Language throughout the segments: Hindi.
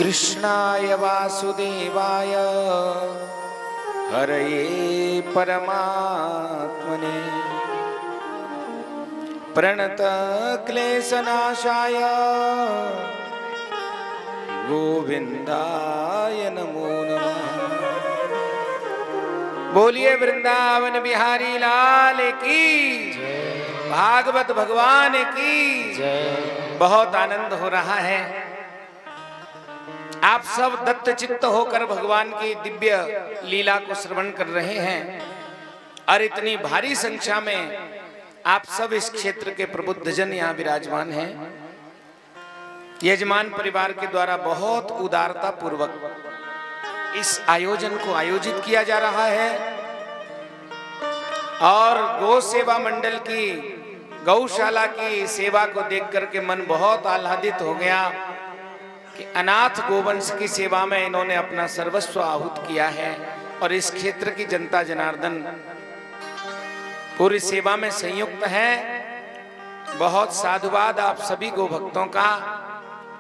कृष्णाय वासुदेवाय हरये परमात्मने प्रणत क्लेशनाशाय गोविंदाय नमो नमः। बोलिए वृंदावन बिहारी लाल की, भागवत भगवान की जय। बहुत आनंद हो रहा है। आप सब दत्त चित्त होकर भगवान की दिव्य लीला को श्रवण कर रहे हैं और इतनी भारी संख्या में आप सब इस क्षेत्र के प्रबुद्ध जन यहाँ विराजमान हैं। यजमान परिवार के द्वारा बहुत उदारता पूर्वक इस आयोजन को आयोजित किया जा रहा है और गौ सेवा मंडल की गौशाला की सेवा को देख करके मन बहुत आह्लादित हो गया कि अनाथ गोवंश की सेवा में इन्होंने अपना सर्वस्व आहुत किया है और इस क्षेत्र की जनता जनार्दन पूरी सेवा में संयुक्त है। बहुत साधुवाद आप सभी गो भक्तों का।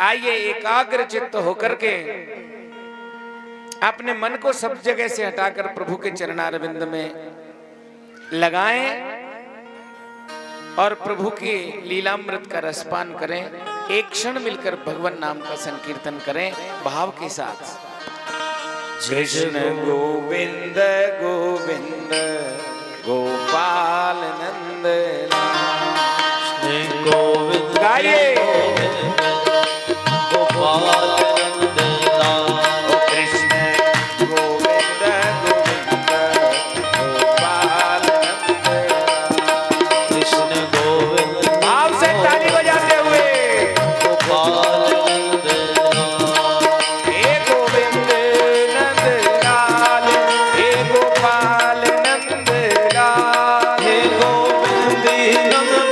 आइए एकाग्र चित्त होकर के अपने मन को सब जगह से हटाकर प्रभु के चरणारविंद में लगाएं और प्रभु की लीलामृत का रसपान करें। एक क्षण मिलकर भगवान नाम का संकीर्तन करें भाव के साथ। कृष्ण गोविंद गोविंद गोपाल नंद गोविंद गाइए गोपाल नंद कृष्ण गोविंद गोविंद गोपाल नंद कृष्ण गोविंद। भाव से ताली बजाते हुए गोपाल नंद हे गोविंद नंद लाल हे गोपाल नंद लाल हे गोविंद नंद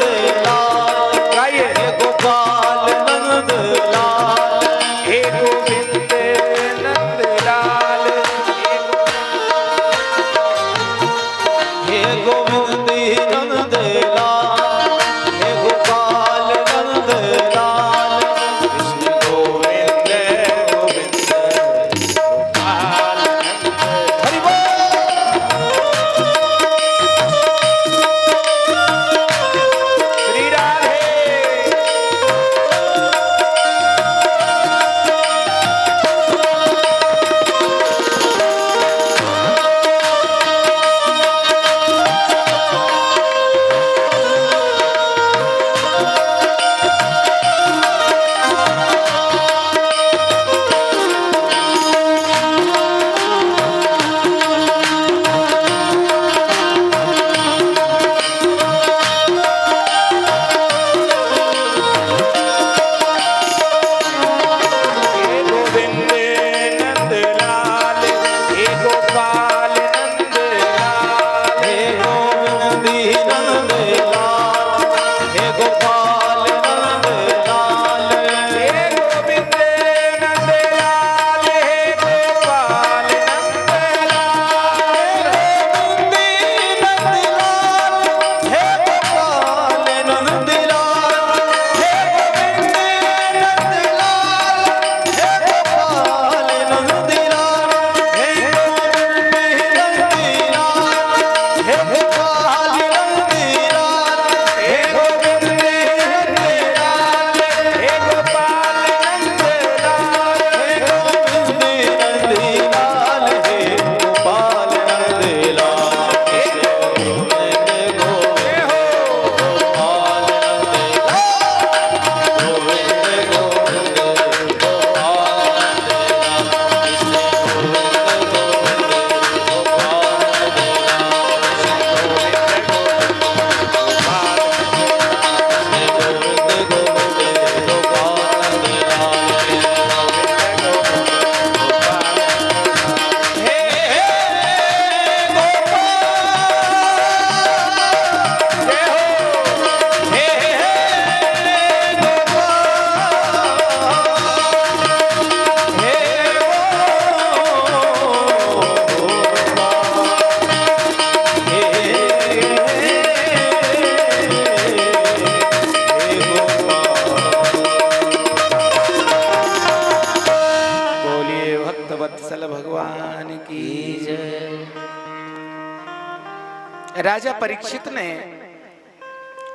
राजा परीक्षित ने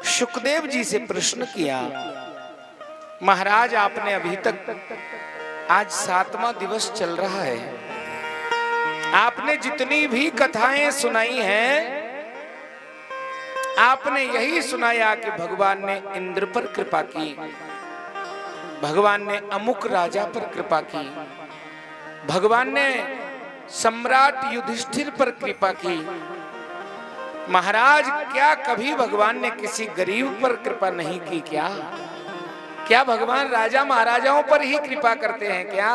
शुकदेव जी से प्रश्न किया, महाराज आपने अभी तक, आज 7वां दिवस चल रहा है, आपने जितनी भी कथाएं सुनाई हैं, आपने यही सुनाया कि भगवान ने इंद्र पर कृपा की, भगवान ने अमुक राजा पर कृपा की, भगवान ने सम्राट युधिष्ठिर पर कृपा की। महाराज क्या कभी भगवान ने किसी गरीब पर कृपा नहीं की क्या? क्या भगवान राजा महाराजाओं पर ही कृपा करते हैं क्या?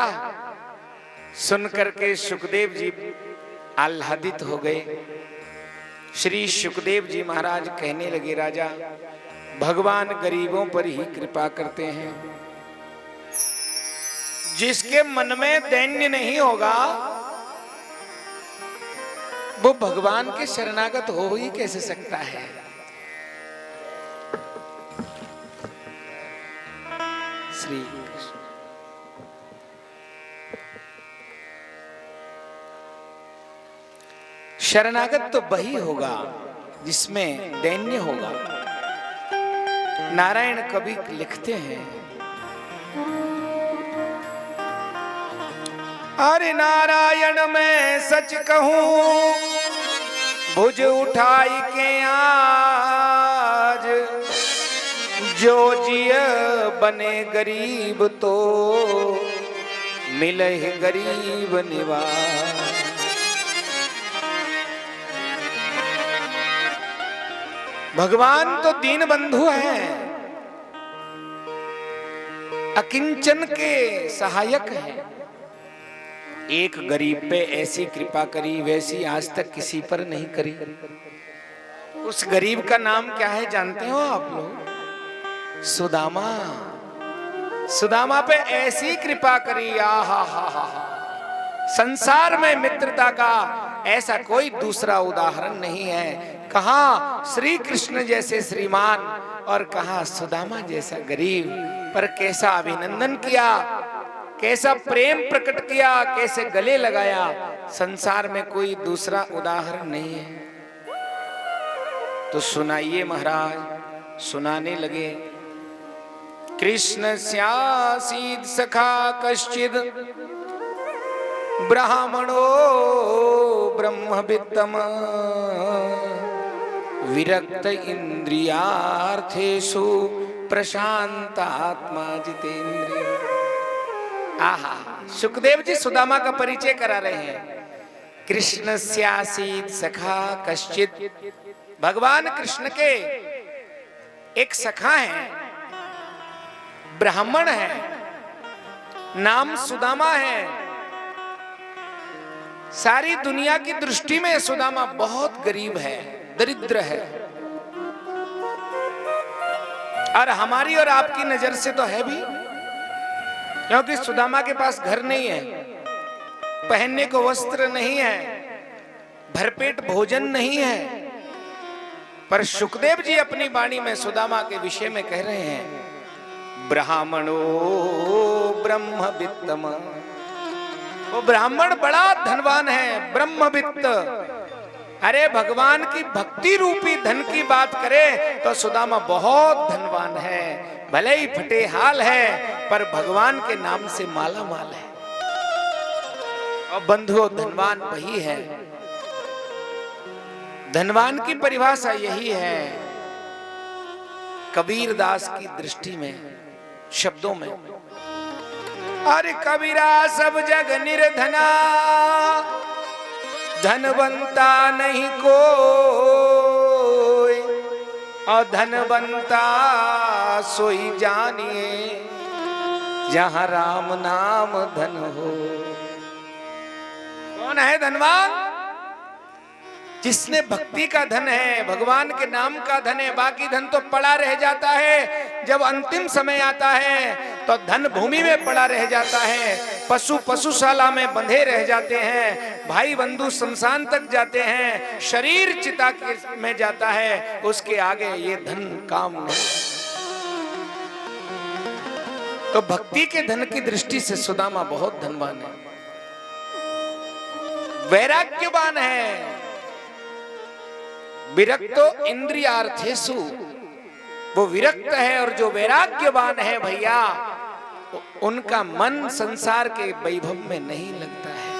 सुनकर के सुखदेव जी आह्लादित हो गए। श्री सुखदेव जी महाराज कहने लगे, राजा भगवान गरीबों पर ही कृपा करते हैं। जिसके मन में दैन्य नहीं होगा वो भगवान के शरणागत हो ही कैसे सकता है? श्री कृष्ण। शरणागत तो वही होगा जिसमें दैन्य होगा। नारायण कवि लिखते हैं, अरे नारायण मैं सच कहूं भुज उठाई के आज, जो जिय बने गरीब तो मिले गरीब निवास। भगवान तो दीन बंधु हैं, अकिंचन के सहायक हैं। एक गरीब पे ऐसी कृपा करी वैसी आज तक किसी पर नहीं करी। उस गरीब का नाम क्या है जानते हो आप लोग? सुदामा। सुदामा पे ऐसी कृपा करी, आहा हा हा। संसार में मित्रता का ऐसा कोई दूसरा उदाहरण नहीं है। कहाँ श्री कृष्ण जैसे श्रीमान और कहाँ सुदामा जैसा गरीब, पर कैसा अभिनंदन किया, कैसा प्रेम प्रकट किया, कैसे गले लगाया। संसार में कोई दूसरा उदाहरण नहीं है। तो सुनाइए महाराज। सुनाने लगे, कृष्ण स्यासीद सखा कश्चिद ब्राह्मणो ब्रह्मवित्तम विरक्त इंद्रियार्थेषु प्रशांतात्मा जितेंद्रिय। आहा, सुखदेव जी सुदामा का परिचय करा रहे हैं। कृष्ण स्यासीत सखा कश्चित, भगवान कृष्ण के एक सखा है, ब्राह्मण है, नाम सुदामा है। सारी दुनिया की दृष्टि में सुदामा बहुत गरीब है, दरिद्र है, और हमारी और आपकी नजर से तो है भी, क्योंकि सुदामा के पास घर नहीं है, पहनने को वस्त्र नहीं है, भरपेट भोजन नहीं है। पर सुखदेव जी अपनी वाणी में सुदामा के विषय में कह रहे हैं, ब्राह्मणो ब्रह्मवित्तम। वो ब्राह्मण बड़ा धनवान है, ब्रह्मवित्त। अरे भगवान की भक्ति रूपी धन की बात करे तो सुदामा बहुत धनवान है। भले ही फटे हाल है पर भगवान के नाम से माला माल है। और बंधुओं, धनवान वही है। धनवान की परिभाषा यही है कबीर दास की दृष्टि में, शब्दों में। अरे कबीरा सब जग निर्धना, धनवंता नहीं कोई, और धनवंता सोई जानिए जहां राम नाम धन हो। कौन है धनवान? जिसने भक्ति का धन है, भगवान के नाम का धन है। बाकी धन तो पड़ा रह जाता है, जब अंतिम समय आता है तो धन भूमि में पड़ा रह जाता है, पशु पशुशाला में बंधे रह जाते हैं, भाई बंधु शमशान तक जाते हैं, शरीर चिता में जाता है, उसके आगे ये धन काम नहीं। तो भक्ति के धन की दृष्टि से सुदामा बहुत धनवान है, वैराग्यवान है। विरक्तो इंद्रियार्थेषु, वो विरक्त है और जो वैराग्यवान है भैया, उनका मन संसार के वैभव में नहीं लगता है।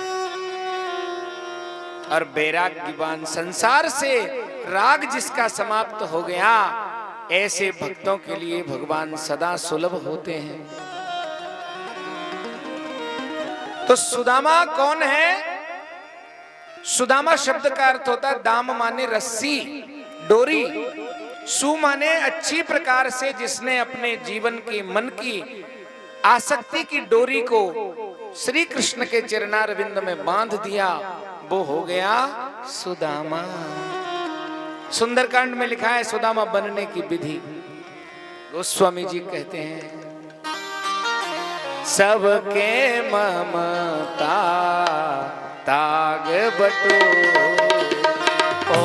और वैराग्यवान, संसार से राग जिसका समाप्त हो गया, ऐसे भक्तों के लिए भगवान सदा सुलभ होते हैं। तो सुदामा कौन है? सुदामा शब्द का अर्थ होता है दाम माने रस्सी, डोरी। सु माने अच्छी प्रकार से जिसने अपने जीवन की, मन की आसक्ति की डोरी को श्री कृष्ण के चरणारविंद में बांध दिया, वो हो गया सुदामा। सुंदरकांड में लिखा है सुदामा बनने की विधि। गोस्वामी जी कहते हैं, सबके ममता ताग बटो, ओ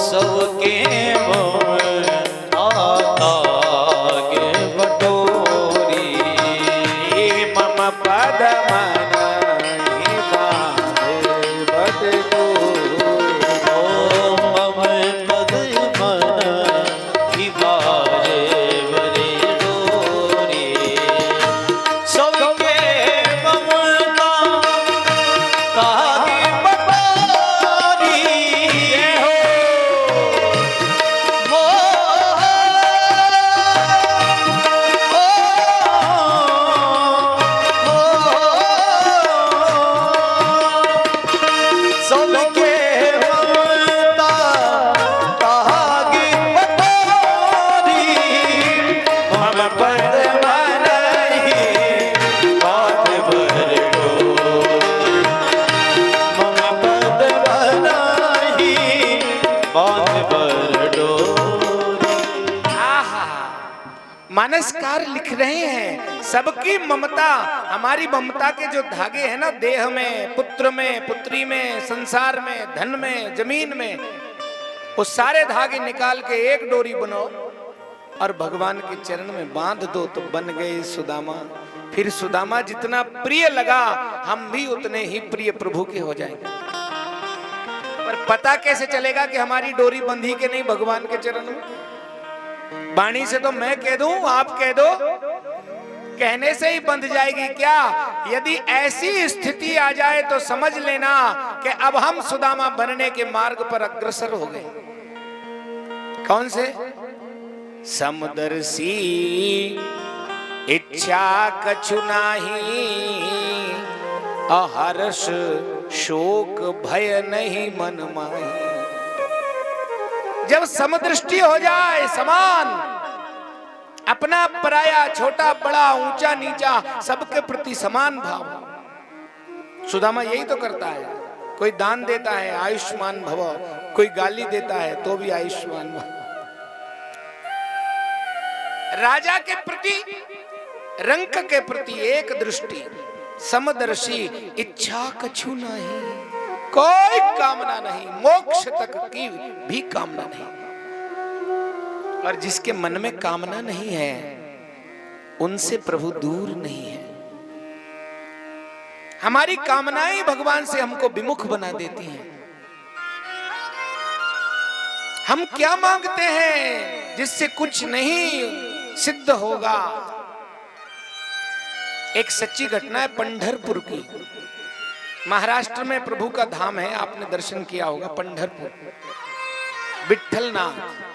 सबके ममता ताग बटोरी, मम पद मन मानसकार लिख रहे हैं, सबकी ममता, हमारी ममता के जो धागे हैं ना, देह में, पुत्र में, पुत्री में, संसार में, धन में, जमीन में, वो सारे धागे निकाल के एक डोरी बनाओ और भगवान के चरण में बांध दो, तो बन गए सुदामा। फिर सुदामा जितना प्रिय लगा, हम भी उतने ही प्रिय प्रभु के हो जाएंगे। पर पता कैसे चलेगा कि हमारी डोरी बंधी के नहीं भगवान के चरण में? वाणी से तो मैं कह दूं, आप कह दो, कहने से ही बंध जाएगी क्या? यदि ऐसी स्थिति आ जाए तो समझ लेना कि अब हम सुदामा बनने के मार्ग पर अग्रसर हो गए। कौन से? समदर्शी इच्छा कछु नाही, अहर्ष शोक भय नहीं मन माही। जब समदृष्टि हो जाए, समान, अपना पराया, छोटा बड़ा, ऊंचा नीचा, सबके प्रति समान भाव। सुदामा यही तो करता है। कोई दान देता है, आयुष्मान भव, कोई गाली देता है तो भी आयुष्मान भव। राजा के प्रति, रंक के प्रति एक दृष्टि, समदर्शी, इच्छा कछु नहीं, कोई कामना नहीं, मोक्ष तक की भी कामना नहीं। और जिसके मन में कामना नहीं है, उनसे प्रभु दूर नहीं है। हमारी कामनाएं भगवान से हमको विमुख बना देती हैं। हम क्या मांगते हैं जिससे कुछ नहीं सिद्ध होगा। एक सच्ची घटना है पंढरपुर की। महाराष्ट्र में प्रभु का धाम है, आपने दर्शन किया होगा, पंढरपुर, विठ्ठलनाथ।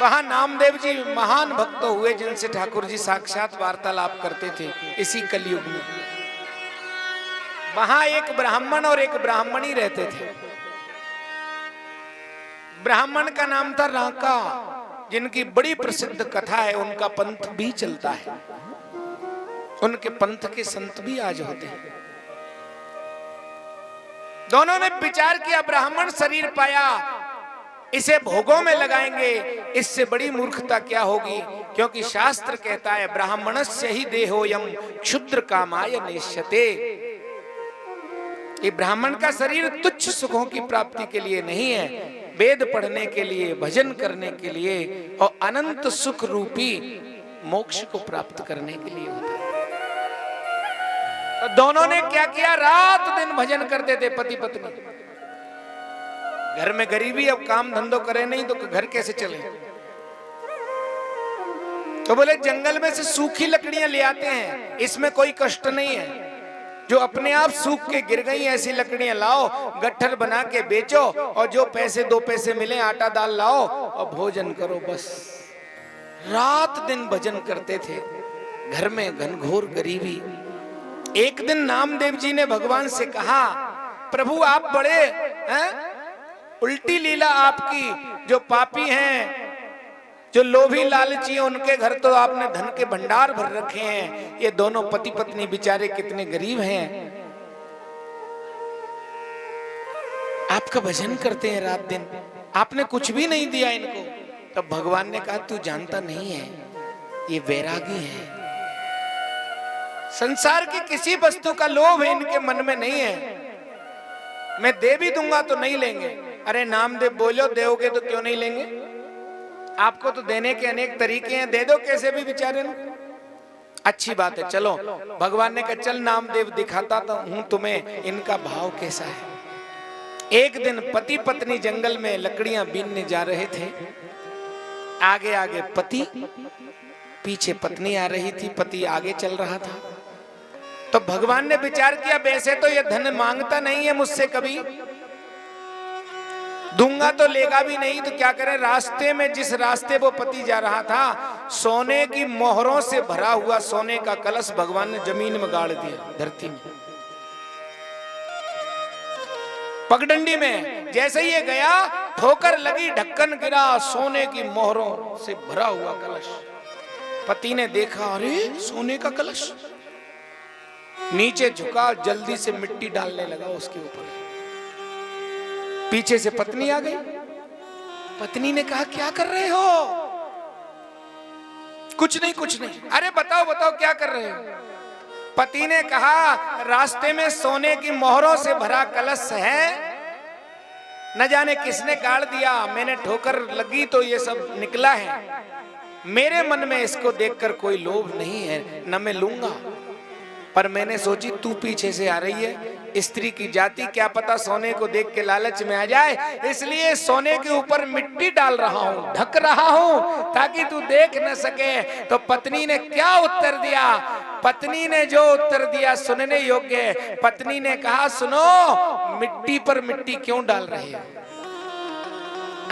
वहां नामदेव जी महान भक्त हुए, जिनसे ठाकुर जी साक्षात वार्तालाप करते थे इसी कलयुग में। वहां एक ब्राह्मण और एक ब्राह्मणी रहते थे। ब्राह्मण का नाम था राका, जिनकी बड़ी प्रसिद्ध कथा है, उनका पंथ भी चलता है, उनके पंथ के संत भी आज होते हैं। दोनों ने विचार किया, ब्राह्मण शरीर पाया, इसे भोगों में लगाएंगे, इससे बड़ी मूर्खता क्या होगी, क्योंकि शास्त्र कहता है ब्राह्मणस्य ही देहोयम क्षुद्र कामाय नेष्यते। ये ब्राह्मण का शरीर तुच्छ सुखों की प्राप्ति के लिए नहीं है, वेद पढ़ने के लिए, भजन करने के लिए और अनंत सुख रूपी मोक्ष को प्राप्त करने के लिए होता है। तो दोनों ने क्या किया, रात दिन भजन करते थे पति पत्नी। घर में गरीबी, अब काम धंधो करे नहीं तो घर कैसे चले। तो बोले जंगल में से सूखी लकड़ियां ले आते हैं, इसमें कोई कष्ट नहीं है। जो अपने आप सूख के गिर गई ऐसी लकड़ियां लाओ, गट्ठर बना के बेचो और जो पैसे 2 पैसे मिले आटा दाल लाओ और भोजन करो बस। रात दिन भजन करते थे, घर में घनघोर गरीबी। एक दिन नामदेव जी ने भगवान से कहा, प्रभु आप बड़े हैं, उल्टी लीला आपकी। जो पापी हैं, जो लोभी लालची हैं, उनके घर तो आपने धन के भंडार भर रखे हैं, ये दोनों पति पत्नी बेचारे कितने गरीब हैं। आपका भजन करते हैं रात दिन, आपने कुछ भी नहीं दिया इनको। तब भगवान ने कहा तू जानता नहीं है, ये वैरागी है, संसार की किसी वस्तु का लोभ इनके मन में नहीं है। मैं दे भी दूंगा तो नहीं लेंगे। अरे नामदेव बोलो, दोगे तो क्यों नहीं लेंगे? आपको तो देने के अनेक तरीके हैं, दे दो कैसे भी बेचारे ने। अच्छी बात है, चलो। भगवान ने कहा चल नामदेव दिखाता तो हूं तुम्हें इनका भाव कैसा है। एक दिन पति पत्नी जंगल में लकड़ियां बीनने जा रहे थे। आगे आगे पति, पीछे पत्नी आ रही थी, पति आगे चल रहा था। तो भगवान ने विचार किया वैसे तो ये धन मांगता नहीं है मुझसे कभी, दूंगा तो लेगा भी नहीं, तो क्या करें। रास्ते में जिस रास्ते वो पति जा रहा था, सोने की मोहरों से भरा हुआ सोने का कलश भगवान ने जमीन में गाड़ दिया, धरती में, पगडंडी में। जैसे ही ये गया, ठोकर लगी, ढक्कन गिरा, सोने की मोहरों से भरा हुआ कलश। पति ने देखा, अरे सोने का कलश। नीचे झुका, जल्दी से मिट्टी डालने लगा उसके ऊपर। पीछे से पत्नी आ गई। पत्नी ने कहा क्या कर रहे हो? कुछ नहीं कुछ नहीं। अरे बताओ बताओ क्या कर रहे हो? पति ने कहा रास्ते में सोने की मोहरों से भरा कलश है, न जाने किसने गाड़ दिया, मैंने ठोकर लगी तो ये सब निकला है। मेरे मन में इसको देखकर कोई लोभ नहीं है, न मैं लूंगा, पर मैंने सोची तू पीछे से आ रही है, स्त्री की जाति क्या पता सोने को देख के लालच में आ जाए, इसलिए सोने के ऊपर मिट्टी डाल रहा हूं, ढक रहा हूं ताकि तू देख न सके। तो पत्नी ने क्या उत्तर दिया? पत्नी ने जो उत्तर दिया सुनने योग्य है। पत्नी ने कहा सुनो, मिट्टी पर मिट्टी क्यों डाल रहे हो?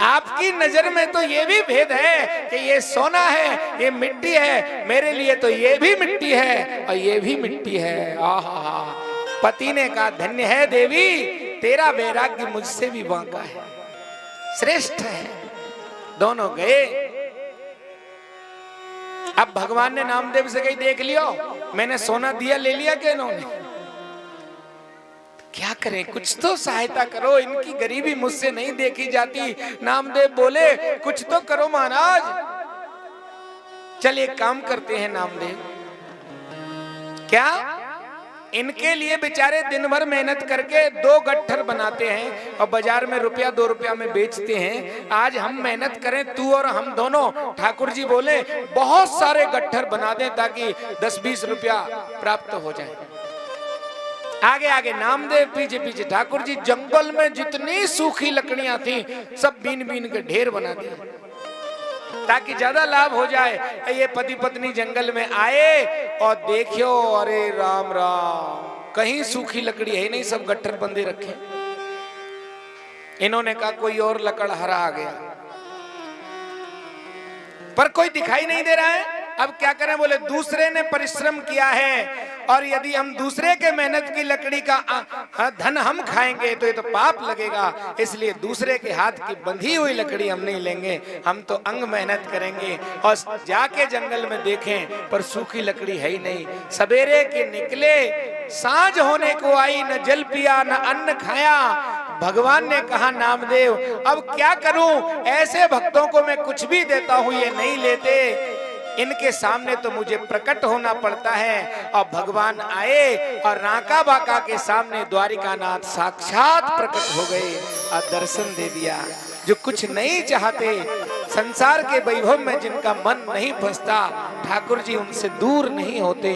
आपकी नजर में तो ये भी भेद है कि ये सोना है, ये मिट्टी है, मेरे लिए तो ये भी मिट्टी है और ये भी मिट्टी है। आहा। पति ने कहा धन्य है देवी, तेरा वैराग्य मुझसे भी बांका है, श्रेष्ठ है। दोनों गए। अब भगवान ने नामदेव से कही देख लियो, मैंने सोना दिया, ले लिया क्या इन्होंने? क्या करें, कुछ तो सहायता करो, इनकी गरीबी मुझसे नहीं देखी जाती। नामदेव बोले कुछ तो करो महाराज। चल एक काम करते हैं नामदेव, क्या इनके लिए बेचारे दिन भर मेहनत करके 2 गट्ठर बनाते हैं और बाजार में रुपया 2 रुपया में बेचते हैं। आज हम मेहनत करें, तू और हम दोनों। ठाकुर जी बोले बहुत सारे गट्ठर बना दें ताकि 10-20 रुपया प्राप्त हो जाए। आगे आगे नामदेव, पीछे पीछे ठाकुर जी। जंगल में जितनी सूखी लकड़ियां थी सब बीन बीन के ढेर बना दिए ताकि ज्यादा लाभ हो जाए। ये पति पत्नी जंगल में आए और देखियो, अरे राम राम, कहीं सूखी लकड़ी है नहीं, सब गट्ठर बंदे रखे। इन्होंने कहा कोई और लकड़हारा आ गया, पर कोई दिखाई नहीं दे रहा है। अब क्या करें? बोले दूसरे ने परिश्रम किया है और यदि हम दूसरे के मेहनत की लकड़ी का धन हम खाएंगे तो ये तो पाप लगेगा, इसलिए दूसरे के हाथ की बंधी हुई लकड़ी हम नहीं लेंगे, हम तो अंग मेहनत करेंगे। और जाके जंगल में देखें पर सूखी लकड़ी है ही नहीं। सवेरे के निकले, सांझ होने को आई, न जल पिया न अन्न खाया। भगवान ने कहा नामदेव अब क्या करूं, ऐसे भक्तों को मैं कुछ भी देता हूं ये नहीं लेते, इनके सामने तो मुझे प्रकट होना पड़ता है। और भगवान आए और राका बाका के सामने द्वारिकानाथ साक्षात प्रकट हो गए और दर्शन दे दिया। जो कुछ नहीं चाहते, संसार के वैभव में जिनका मन नहीं फंसता, ठाकुर जी उनसे दूर नहीं होते।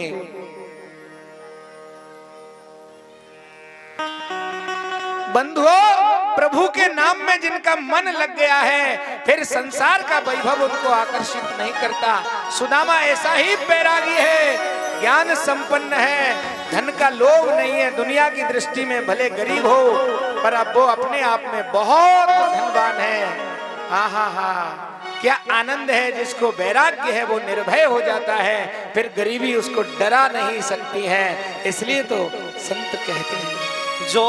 बंधुओं, प्रभु के नाम में जिनका मन लग गया है, फिर संसार का वैभव उनको आकर्षित नहीं करता। सुदामा ऐसा ही बैरागी है, ज्ञान संपन्न है, धन का लोभ नहीं है, दुनिया की दृष्टि में भले गरीब हो पर अब वो अपने आप में बहुत धनवान है। हाँ हाँ हाँ, क्या आनंद है, जिसको वैराग्य है वो निर्भय हो जाता है, फिर गरीबी उसको डरा नहीं सकती है। इसलिए तो संत कहते हैं जो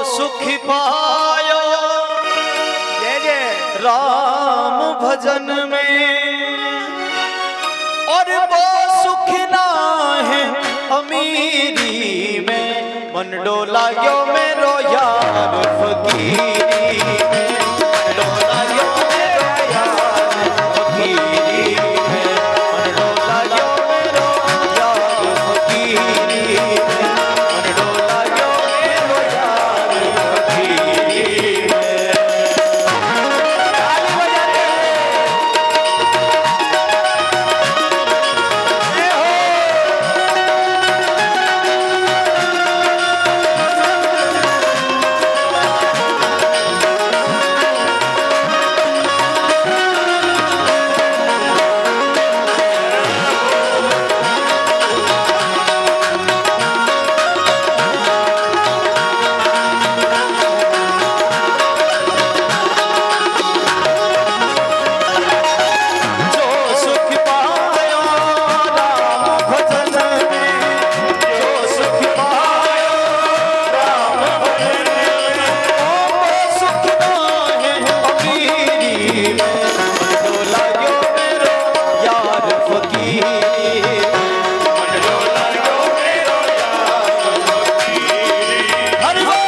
सुख पायो जय जय राम भजन में, और वो सुख ना है अमीरी में। मन डोला यो मेरो यार फकीरी में, मन डोला यो मेरो यार फकीरी में, मन डोला यो मेरो यार फकीरी में, मन डोला यो मेरो यार फकीरी में। ताली बजा दे। जो सुख पायो राम भजन में, जो सुख पायो राम भजन में, वो सुख ना है अमीरी में। मन डोला यो मेरो यार फकीरी में, मन डोला यो मेरो यार फकीरी में। हरि बोल।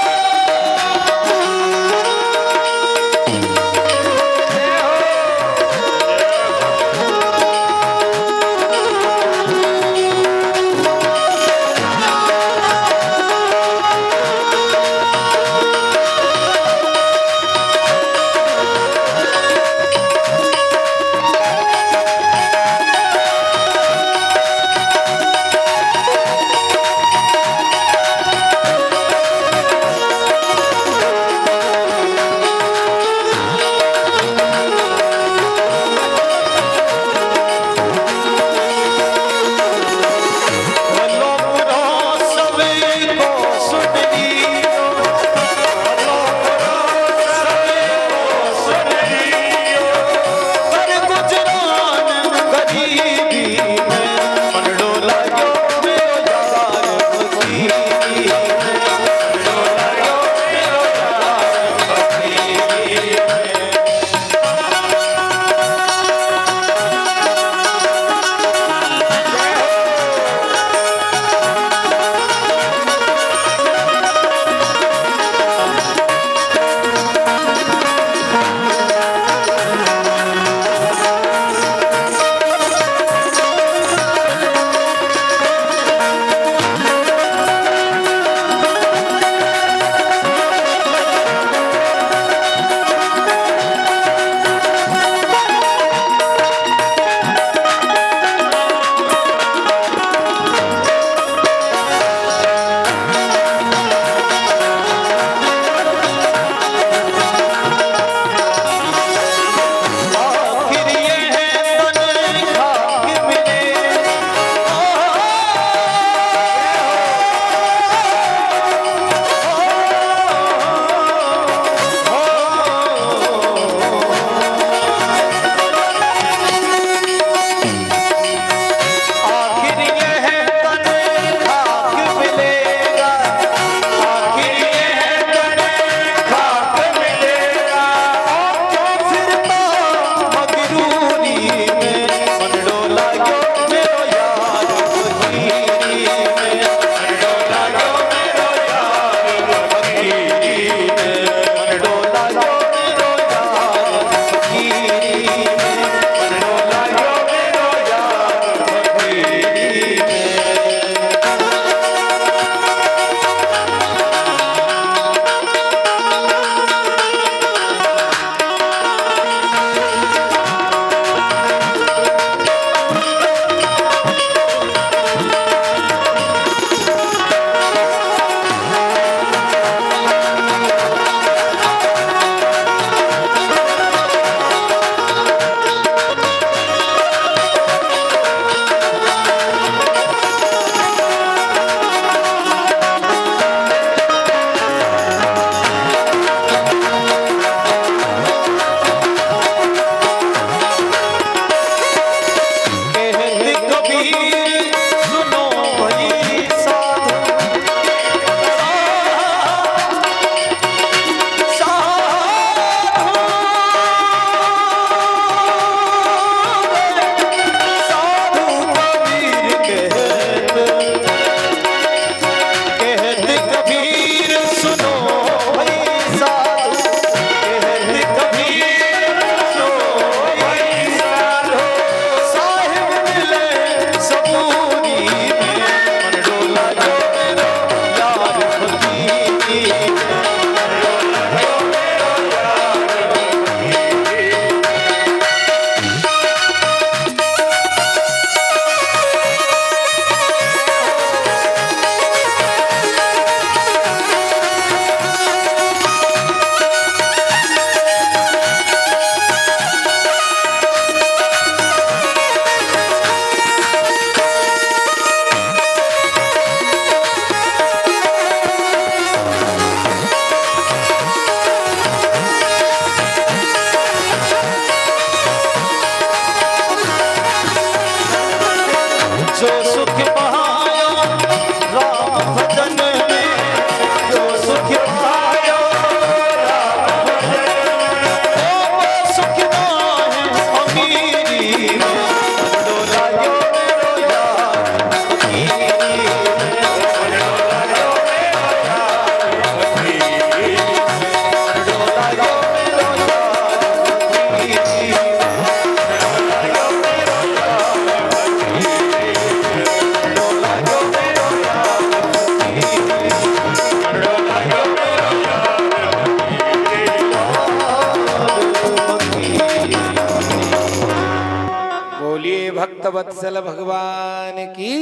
बोलिए भक्तवत्सल भगवान की।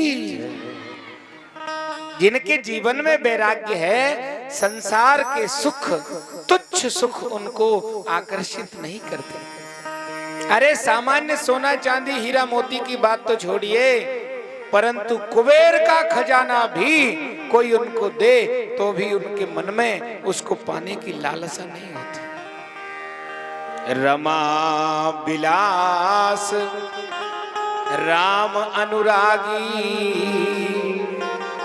जिनके जीवन में वैराग्य है, संसार के सुख, तुच्छ सुख उनको आकर्षित नहीं करते। अरे सामान्य सोना चांदी हीरा मोती की बात तो छोड़िए, परंतु कुबेर का खजाना भी कोई उनको दे तो भी उनके मन में उसको पाने की लालसा नहीं होती। रमा बिलास राम अनुरागी,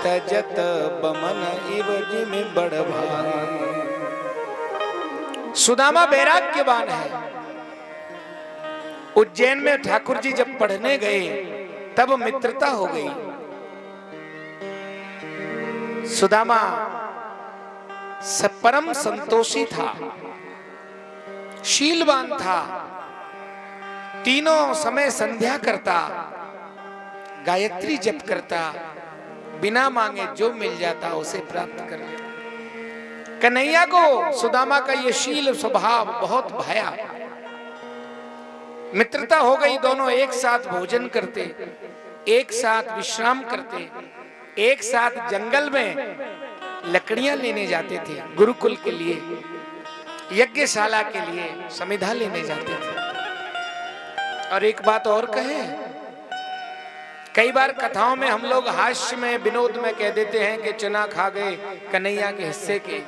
तजत बमन इवज में बड़ भागी। सुदामा वैराग्यवान है। उज्जैन में ठाकुर जी जब पढ़ने गए तब मित्रता हो गई। सुदामा परम संतोषी था, शीलवान था, तीनों समय संध्या करता, गायत्री जप करता, बिना मांगे जो मिल जाता उसे प्राप्त कर लेता। कन्हैया को सुदामा का ये शील स्वभाव बहुत भाया। मित्रता हो गई, दोनों एक साथ भोजन करते, एक साथ विश्राम करते, एक साथ जंगल में लकड़ियां लेने जाते थे, गुरुकुल के लिए, यज्ञशाला के लिए समिधा लेने जाते थे। और एक बात और कहें, कई बार कथाओं में हम लोग हास्य में विनोद में कह देते हैं कि चना खा गए कन्हैया के हिस्से के।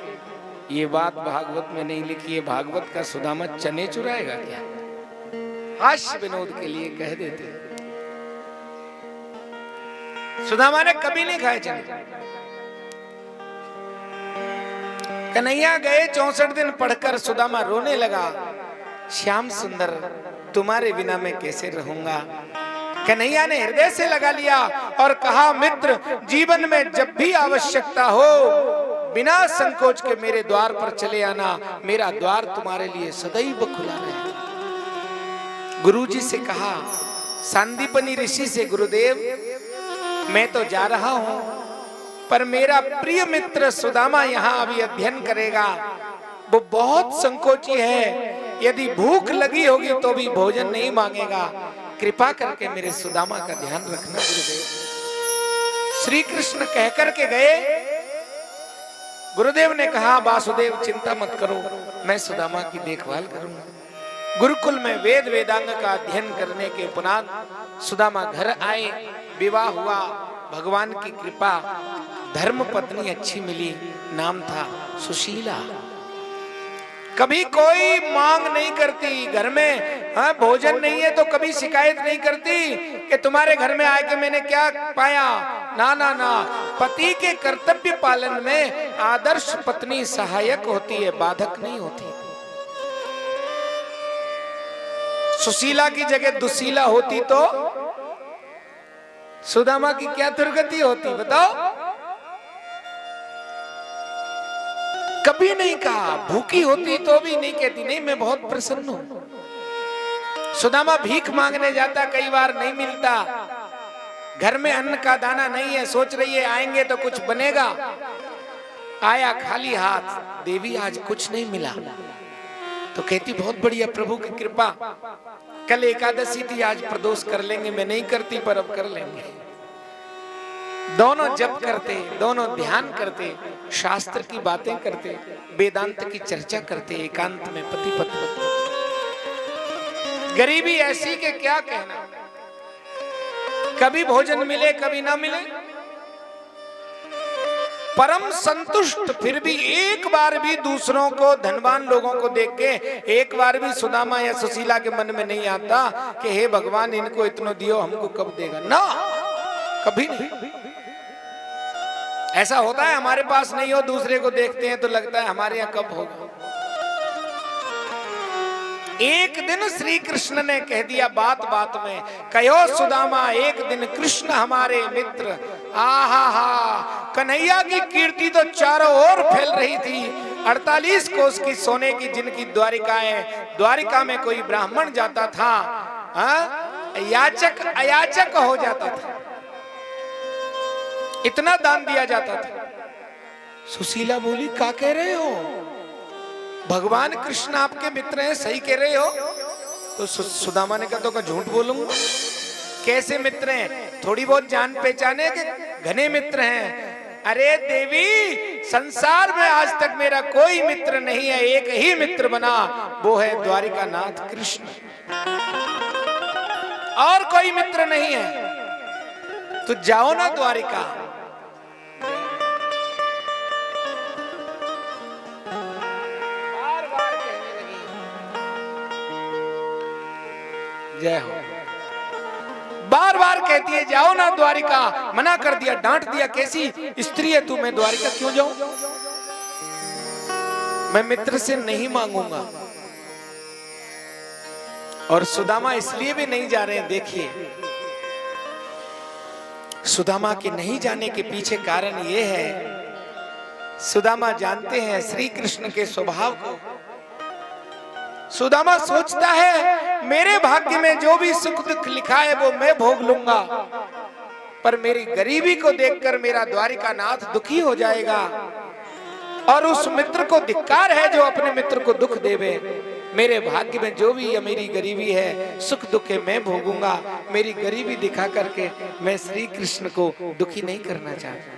ये बात भागवत में नहीं लिखी है। भागवत का सुदामा चने चुराएगा क्या? हास्य विनोद के लिए कह देते हैं। सुदामा ने कभी नहीं खाए चने। कन्हैया गए 64 दिन पढ़कर सुदामा रोने लगा, श्याम सुंदर तुम्हारे बिना मैं कैसे रहूंगा। कन्हैया ने हृदय से लगा लिया और कहा, मित्र जीवन में जब भी आवश्यकता हो बिना संकोच के मेरे द्वार पर चले आना, मेरा द्वार तुम्हारे लिए सदैव खुला रहेगा। गुरुजी से कहा, सांदीपनी ऋषि से, गुरुदेव मैं तो जा रहा हूं पर मेरा प्रिय मित्र सुदामा यहाँ अभी अध्ययन करेगा, वो बहुत संकोची है, यदि भूख लगी होगी तो भी भोजन नहीं मांगेगा, कृपा करके मेरे सुदामा का ध्यान रखना गुरुदेव। श्री कृष्ण कहकर के गए। गुरुदेव ने कहा, वासुदेव चिंता मत करो, मैं सुदामा की देखभाल करूंगा। गुरुकुल में वेद वेदांग का अध्ययन करने के उपरांत सुदामा घर आए, विवाह हुआ, भगवान की कृपा, धर्म पत्नी अच्छी मिली, नाम था सुशीला। कभी कोई मांग नहीं करती, घर में भोजन नहीं है तो कभी शिकायत नहीं करती कि तुम्हारे घर में आके मैंने क्या पाया। ना ना ना, पति के कर्तव्य पालन में आदर्श पत्नी सहायक होती है, बाधक नहीं होती। सुशीला की जगह दुशीला होती तो सुदामा की क्या दुर्गति होती बताओ। कभी नहीं कहा, भूखी होती तो भी नहीं कहती नहीं मैं बहुत प्रसन्न हूं। सुदामा भीख मांगने जाता, कई बार नहीं मिलता, घर में अन्न का दाना नहीं है, सोच रही है आएंगे तो कुछ बनेगा, आया खाली हाथ, देवी आज कुछ नहीं मिला, तो कहती बहुत बढ़िया प्रभु की कृपा, कल एकादशी थी आज प्रदोष कर लेंगे, मैं नहीं करती पर अब कर लेंगे। दोनों जप करते, दोनों ध्यान करते, शास्त्र की बातें करते, वेदांत की चर्चा करते, एकांत में पति पत्नी। गरीबी ऐसी के क्या कहना, कभी भोजन मिले कभी ना मिले, परम संतुष्ट, फिर भी एक बार भी दूसरों को, धनवान लोगों को देख के एक बार भी सुदामा या सुशीला के मन में नहीं आता कि हे भगवान इनको इतना दियो हमको कब देगा, ना कभी नहीं। ऐसा होता है हमारे पास नहीं हो, दूसरे को देखते हैं तो लगता है हमारे यहाँ कब होगा। एक दिन श्री कृष्ण ने कह दिया बात बात में, कहो सुदामा एक दिन कृष्ण हमारे मित्र, आहा हा, कन्हैया की कीर्ति तो चारों ओर फैल रही थी। 48 कोस की सोने की जिनकी द्वारिकाएं, द्वारिका में कोई ब्राह्मण जाता था, याचक अयाचक हो जाता था, इतना दान दिया जाता था। सुशीला बोली क्या कह रहे हो, भगवान कृष्ण आपके मित्र हैं, सही कह रहे हो। तो सुदामा ने कहा तो झूठ बोलूंगा, कैसे मित्र हैं? थोड़ी बहुत जान पहचाने के घने मित्र हैं। अरे देवी, संसार में आज तक मेरा कोई मित्र नहीं है, एक ही मित्र बना, वो है द्वारिकानाथ कृष्ण, और कोई मित्र नहीं है। तो जाओ ना द्वारिका। बार बार कहने लगी, जय हो। बार बार कहती है जाओ ना द्वारिका। मना कर दिया, डांट दिया, कैसी स्त्री है तू, मैं द्वारिका क्यों जाऊं? मैं मित्र से नहीं मांगूंगा। और सुदामा इसलिए भी नहीं जा रहे हैं, देखिए सुदामा के नहीं जाने के पीछे कारण यह है, सुदामा जानते हैं श्री कृष्ण के स्वभाव को। सुदामा सोचता है मेरे भाग्य में जो भी सुख दुख लिखा है वो मैं भोग लूंगा, पर मेरी गरीबी को देखकर मेरा द्वारिकानाथ दुखी हो जाएगा, और उस मित्र को धिक्कार है जो अपने मित्र को दुख देवे। मेरे भाग्य में जो भी मेरी गरीबी है, सुख दुख है, मैं भोगूंगा। मेरी गरीबी दिखा करके मैं श्री कृष्ण को दुखी नहीं करना चाहता।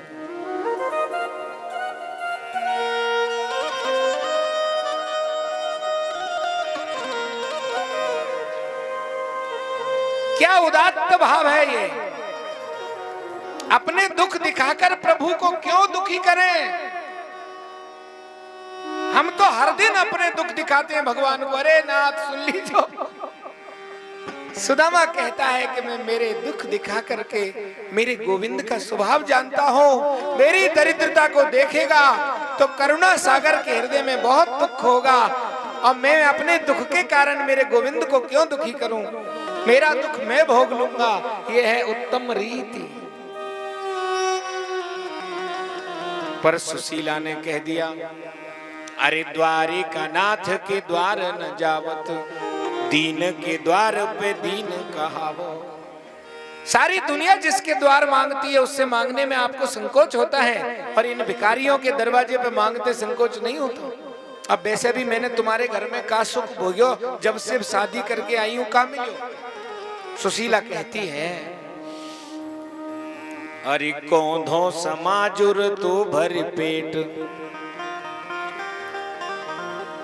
क्या उदात्त भाव है ये! अपने दुख दिखाकर प्रभु को क्यों दुखी करें? हम तो हर दिन अपने दुख दिखाते हैं भगवान को। अरे नाथ सुन लीजिए, सुदामा कहता है कि मैं मेरे दुख दिखा करके मेरे गोविंद का स्वभाव जानता हूं। मेरी दरिद्रता को देखेगा तो करुणा सागर के हृदय में बहुत दुख होगा, और मैं अपने दुख के कारण मेरे गोविंद को क्यों दुखी करूं? मेरा दुख मैं भोग लूंगा, यह है उत्तम रीति। पर सुशीला ने कह दिया, अरे द्वारिकानाथ के द्वार न जावत, दीन के द्वार पे दीन कहावो। सारी दुनिया जिसके द्वार मांगती है उससे मांगने में आपको संकोच होता है, और इन भिखारियों के दरवाजे पे मांगते संकोच नहीं होता। अब वैसे भी मैंने तुम्हारे घर में का सुख भोग्यो, जब से शादी करके आई हूं का मिलो। सुशीला कहती है, अरे कौंधो समाजुर तो भर पेट,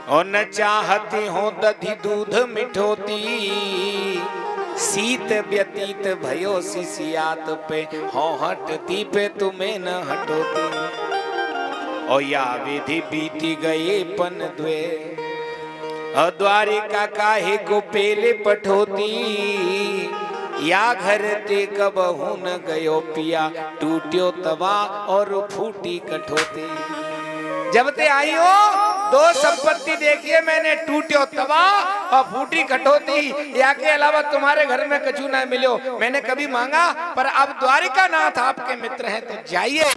और न चाहती हो दधी दूध मिठोती, शीत व्यतीत भयो सिसियात पे, हो हटती पे तुम्हें न हटोती। और या विधि बीती गए पन द्वे, द्वारिका काहे को पेले पठोती, या घर ते कबहू न गयो पिया, टूट्यो तवा और फूटी कठोती। जब ते आई हो दो संपत्ति देखिए मैंने, टूट्यो तवा और फूटी कठोती, या के अलावा तुम्हारे घर में कछु ना मिलो। मैंने कभी मांगा, पर अब द्वारिकानाथ आपके मित्र हैं तो जाइए।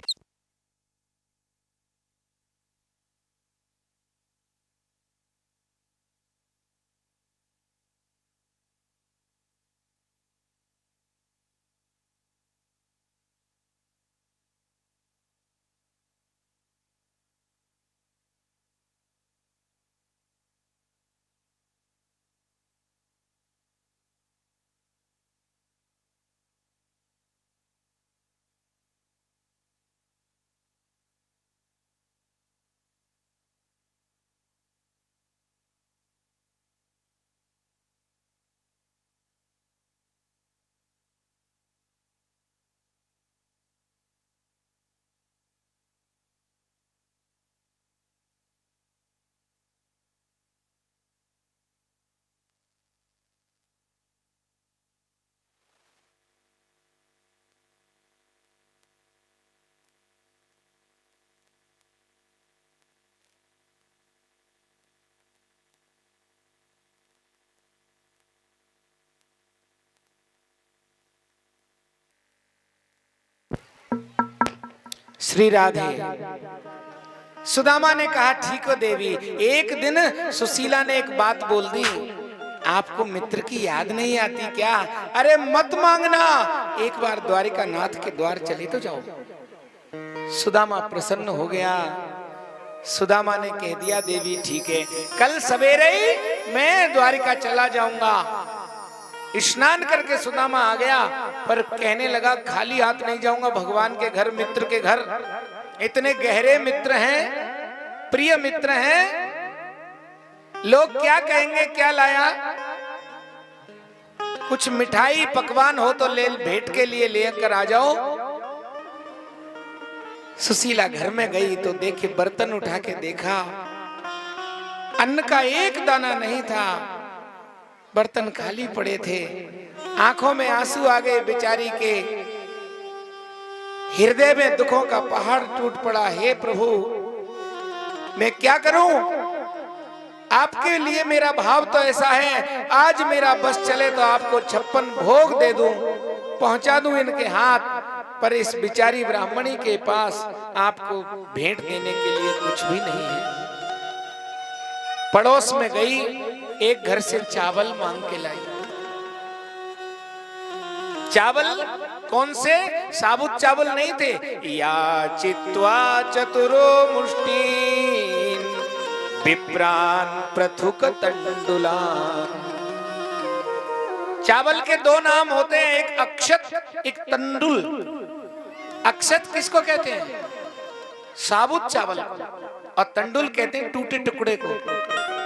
श्री राधे। सुदामा ने कहा, ठीक हो देवी। एक दिन सुशीला ने एक बात बोल दी, आपको मित्र की याद नहीं आती क्या? अरे मत मांगना, एक बार द्वारिकानाथ के द्वार चले तो जाओ। सुदामा प्रसन्न हो गया। सुदामा ने कह दिया, देवी ठीक है, कल सवेरे ही मैं द्वारिका चला जाऊंगा। स्नान करके सुदामा आ गया, पर कहने लगा खाली हाथ नहीं जाऊंगा भगवान के घर, मित्र के घर। इतने गहरे मित्र हैं, प्रिय मित्र हैं, लोग क्या कहेंगे क्या लाया। कुछ मिठाई पकवान हो तो ले, भेंट के लिए लेकर आ जाओ। सुशीला घर में गई तो देखे, बर्तन उठा के देखा, अन्न का एक दाना नहीं था, बर्तन खाली पड़े थे। आंखों में आंसू आ गए बेचारी के, हृदय में दुखों का पहाड़ टूट पड़ा। हे प्रभु, मैं क्या करूं? आपके लिए मेरा भाव तो ऐसा है, आज मेरा बस चले तो आपको 56 भोग दे दूं, पहुंचा दूं इनके हाथ, पर इस बिचारी ब्राह्मणी के पास आपको भेंट देने के लिए कुछ भी नहीं है। पड़ोस में गई, एक घर से चावल मांग के लाई। चावल कौन से? साबुत चावल नहीं थे। या चित्वा चतुरो मुष्टीन विप्रान प्रथुक तंडुलान। चावल के दो नाम होते हैं, एक अक्षत, एक तंडुल। अक्षत किसको कहते हैं? साबुत चावल, और तंडुल कहते हैं टूटे टुकड़े को।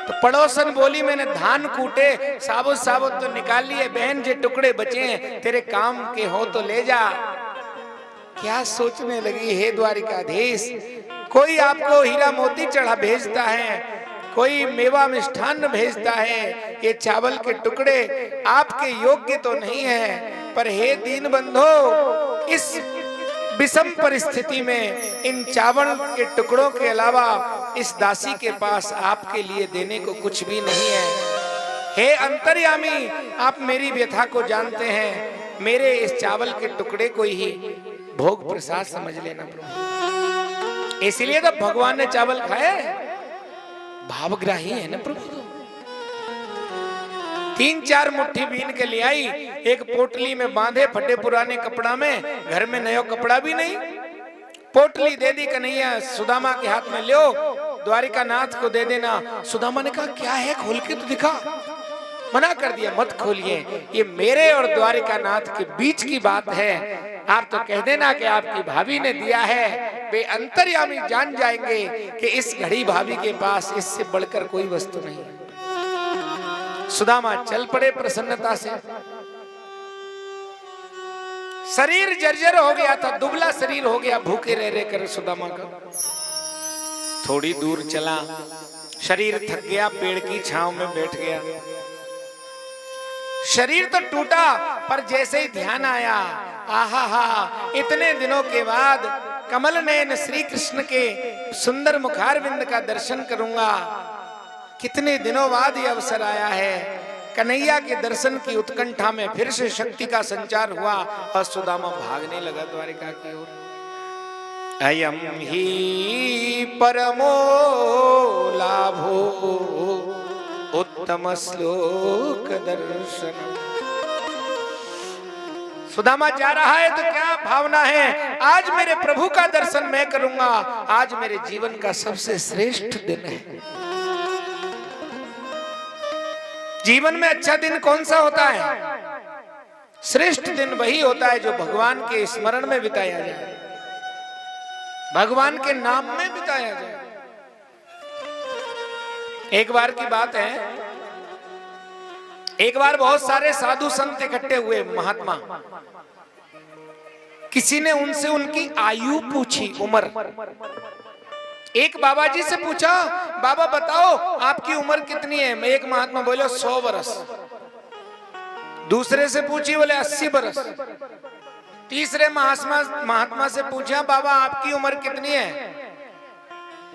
तो पड़ोसन बोली, मैंने धान कूटे, साबुत साबुत तो निकाल लिए, बहन जे टुकड़े बचे हैं तेरे काम के हो तो ले जा। क्या सोचने लगी, हे द्वारिकाधीश, कोई आपको हीरा मोती चढ़ा भेजता है, कोई मेवा मिष्ठान्न भेजता है, ये चावल के टुकड़े आपके योग्य तो नहीं है, पर हे दीन बंधो, इस विषम परिस्थिति में इन चावल के टुकड़ों के अलावा इस दासी के पास आपके लिए देने को कुछ भी नहीं है। हे अंतर्यामी, आप मेरी व्यथा को जानते हैं, मेरे इस चावल के टुकड़े को ही भोग प्रसाद समझ लेना प्रभु। इसलिए तो भगवान ने चावल खाए, भावग्राही है ना प्रभु। 3-4 मुट्ठी बीन के ले आई, एक पोटली में बांधे, फटे पुराने कपड़ा में, घर में नया कपड़ा भी नहीं। पोटली दे दी कन्हैया, सुदामा के हाथ में लो, द्वारिका नाथ को दे देना। सुदामा ने कहा क्या है, खोल के तो दिखा। मना कर दिया, मत खोलिए, ये मेरे और द्वारिका नाथ के बीच की बात है। आप तो कह देना कि आपकी भाभी ने दिया है। वे अंतर्यामी जान जाएंगे कि इस घड़ी भाभी के पास इससे बढ़कर कोई वस्तु नहीं है। सुदामा चल पड़े प्रसन्नता से। शरीर जर्जर हो गया था, दुबला शरीर हो गया, भूखे रह रह कर सुदामा का। थोड़ी दूर चला, शरीर थक गया, पेड़ की छांव में बैठ गया। शरीर तो टूटा, पर जैसे ही ध्यान आया, आहा हा, इतने दिनों के बाद कमल नयन श्री कृष्ण के सुंदर मुखारविंद का दर्शन करूंगा। कितने दिनों बाद ये अवसर आया है। कन्हैया के दर्शन की उत्कंठा में फिर से शक्ति का संचार हुआ और सुदामा भागने लगा द्वारिका की ओर। अयम ही परमो लाभो उत्तम श्लोक दर्शन। सुदामा जा रहा है तो क्या भावना है, आज मेरे प्रभु का दर्शन मैं करूंगा, आज मेरे जीवन का सबसे श्रेष्ठ दिन है। जीवन में अच्छा दिन कौन सा होता है? श्रेष्ठ दिन वही होता है जो भगवान के स्मरण में बिताया जाए, भगवान के नाम में बिताया जाए। एक बार की बात है, एक बार बहुत सारे साधु संत इकट्ठे हुए, महात्मा। किसी ने उनसे उनकी आयु पूछी, उम्र। एक बाबा जी से पूछा, बाबा बताओ आपकी उम्र कितनी है? एक महात्मा बोले 100 वर्ष। दूसरे से पूछी, बोले 80 वर्ष। तीसरे महात्मा से पूछा, बाबा आपकी उम्र कितनी है?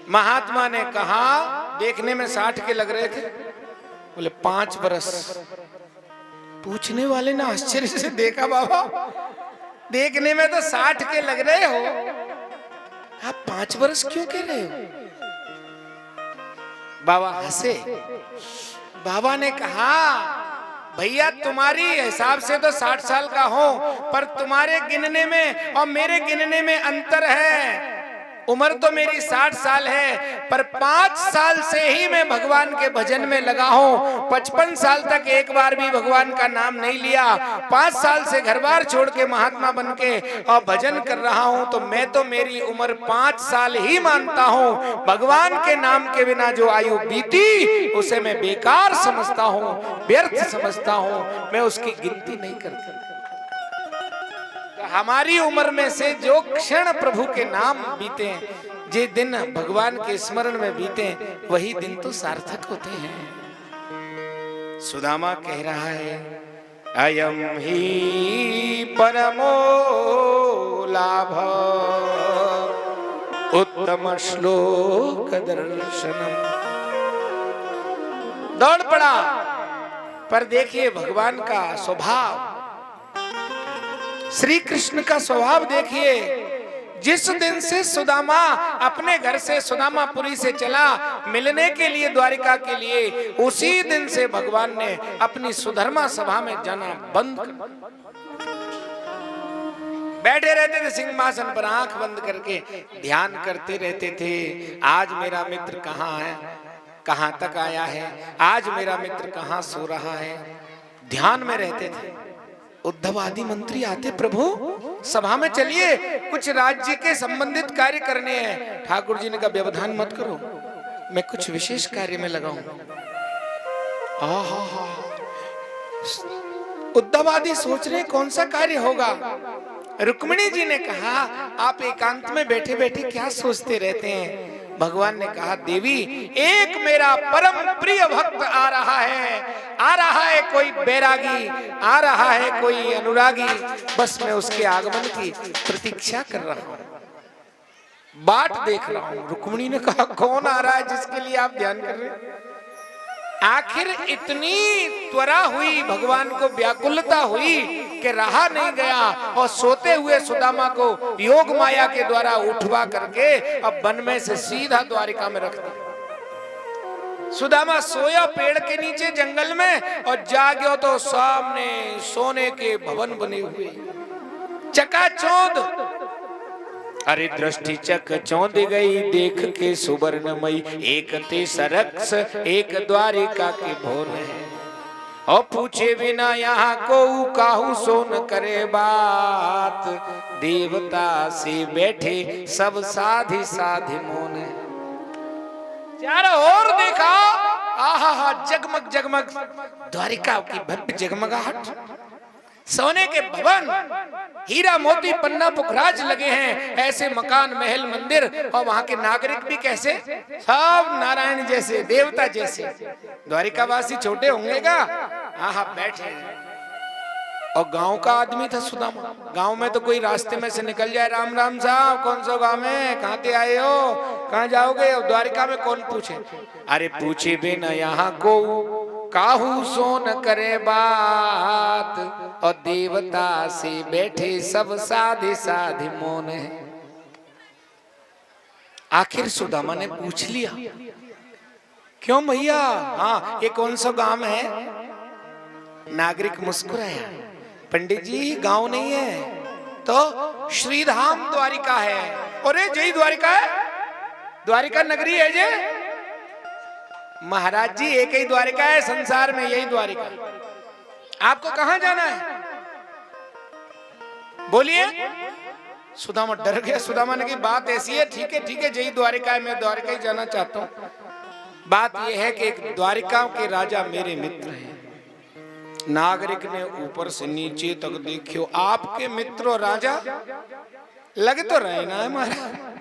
महात्मा ने कहा, देखने में 60 के लग रहे थे। बोले 5 वर्ष। पूछने वाले ने आश्चर्य से देखा, बाबा देखने में तो 60 के लग रहे हो, आप 5 वर्ष क्यों कह रहे हो? बाबा हंसे। बाबा ने कहा, भैया तुम्हारी हिसाब से तो 60 साल का हो, पर तुम्हारे गिनने में और मेरे गिनने में अंतर है। उम्र तो मेरी 60 साल है, पर 5 साल से ही मैं भगवान के भजन में लगा हूँ। 55 साल तक एक बार भी भगवान का नाम नहीं लिया। 5 साल से घर बार छोड़ के महात्मा बन के और भजन कर रहा हूँ। तो मैं तो मेरी उम्र 5 साल ही मानता हूँ। भगवान के नाम के बिना जो आयु बीती उसे मैं बेकार समझता हूँ, व्यर्थ समझता हूँ, मैं उसकी गिनती नहीं करता। हमारी उम्र में से जो क्षण प्रभु के नाम बीते, जे दिन भगवान के स्मरण में बीते, वही दिन तो सार्थक होते हैं। सुदामा कह रहा है, अयम ही परमो लाभ उत्तम श्लोक दर्शनम। दौड़ पड़ा, पर देखिए भगवान का स्वभाव, श्री कृष्ण का स्वभाव देखिए। जिस दिन से सुदामा अपने घर से सुदामापुरी से चला मिलने के लिए द्वारिका के लिए, उसी दिन से भगवान ने अपनी सुधर्मा सभा में जाना बंद कर। बैठे रहते थे सिंहासन पर, आंख बंद करके ध्यान करते रहते थे। आज मेरा मित्र कहाँ है, कहाँ तक आया है, आज मेरा मित्र कहाँ सो रहा है, ध्यान में रहते थे। उद्धव आदि मंत्री आते, प्रभु सभा में चलिए, कुछ राज्य के संबंधित कार्य करने हैं। ठाकुर जी ने कहा व्यवधान मत करो, मैं कुछ विशेष कार्य में लगा हूं। उद्धव आदि सोच रहे कौन सा कार्य होगा। रुक्मिणी जी ने कहा, आप एकांत में बैठे बैठे क्या सोचते रहते हैं। भगवान ने कहा, देवी एक मेरा परम प्रिय भक्त आ रहा है कोई बैरागी, आ रहा है कोई अनुरागी, बस मैं उसके आगमन की प्रतीक्षा कर रहा हूं, बाट देख रहा हूं। रुक्मिणी ने कहा, कौन आ रहा है जिसके लिए आप ध्यान कर रहे हैं। आखिर इतनी त्वरा हुई, भगवान को व्याकुलता हुई कि रहा नहीं गया, और सोते हुए सुदामा को योग माया के द्वारा उठवा करके अब वन में से सीधा द्वारिका में रख दिया। सुदामा सोया पेड़ के नीचे जंगल में, और जाग्यो तो सामने सोने के भवन बने हुए चकाचौंध। अरे दृष्टि चक चौंध गई देख के सुवर्णमयी, एक ते सरक्स एक द्वारिका के भोन है। और पूछे बिना यहाँ को काहू सोन करे बात, देवता से बैठे सब साधि साधि मोन है। चारों ओर देखा, आहा जगमग जगमग द्वारिका की भव्य जगमगाहट, सोने के भवन, हीरा मोती पन्ना पुखराज लगे हैं, ऐसे मकान महल मंदिर, और वहां के नागरिक भी कैसे, सब नारायण जैसे, देवता जैसे। द्वारिकावासी छोटे होंगे का, आहा बैठे। और गांव का आदमी था सुदामा। गांव में तो कोई रास्ते में से निकल जाए, राम राम साहब, कौन सा गांव में, कहाँ से आए हो, कहाँ जाओगे। और द्वारिका में कौन पूछे, अरे पूछे बिना यहाँ को काहू सोन करे बात, और देवता से बैठे सब साधे साधे मोन है। आखिर सुदामा ने पूछ लिया, क्यों भैया, हाँ ये कौन सा गांव है। नागरिक मुस्कुराया, पंडित जी गांव नहीं है, तो श्रीधाम द्वारिका है। अरे जय द्वारिका है, द्वारिका नगरी है जे। महाराज जी एक ही द्वारिका है संसार में, यही द्वारिका। आपको कहां जाना है, बोलिए। सुदामा डर गया। सुदामा ने कहा, बात ऐसी है, ठीक है जय द्वारिका है, मैं द्वारिका ही जाना चाहता हूं। बात यह है कि एक द्वारिका के राजा मेरे मित्र हैं। नागरिक ने ऊपर से नीचे तक देखियो, आपके मित्र और राजा लग तो रहे ना है महाराज।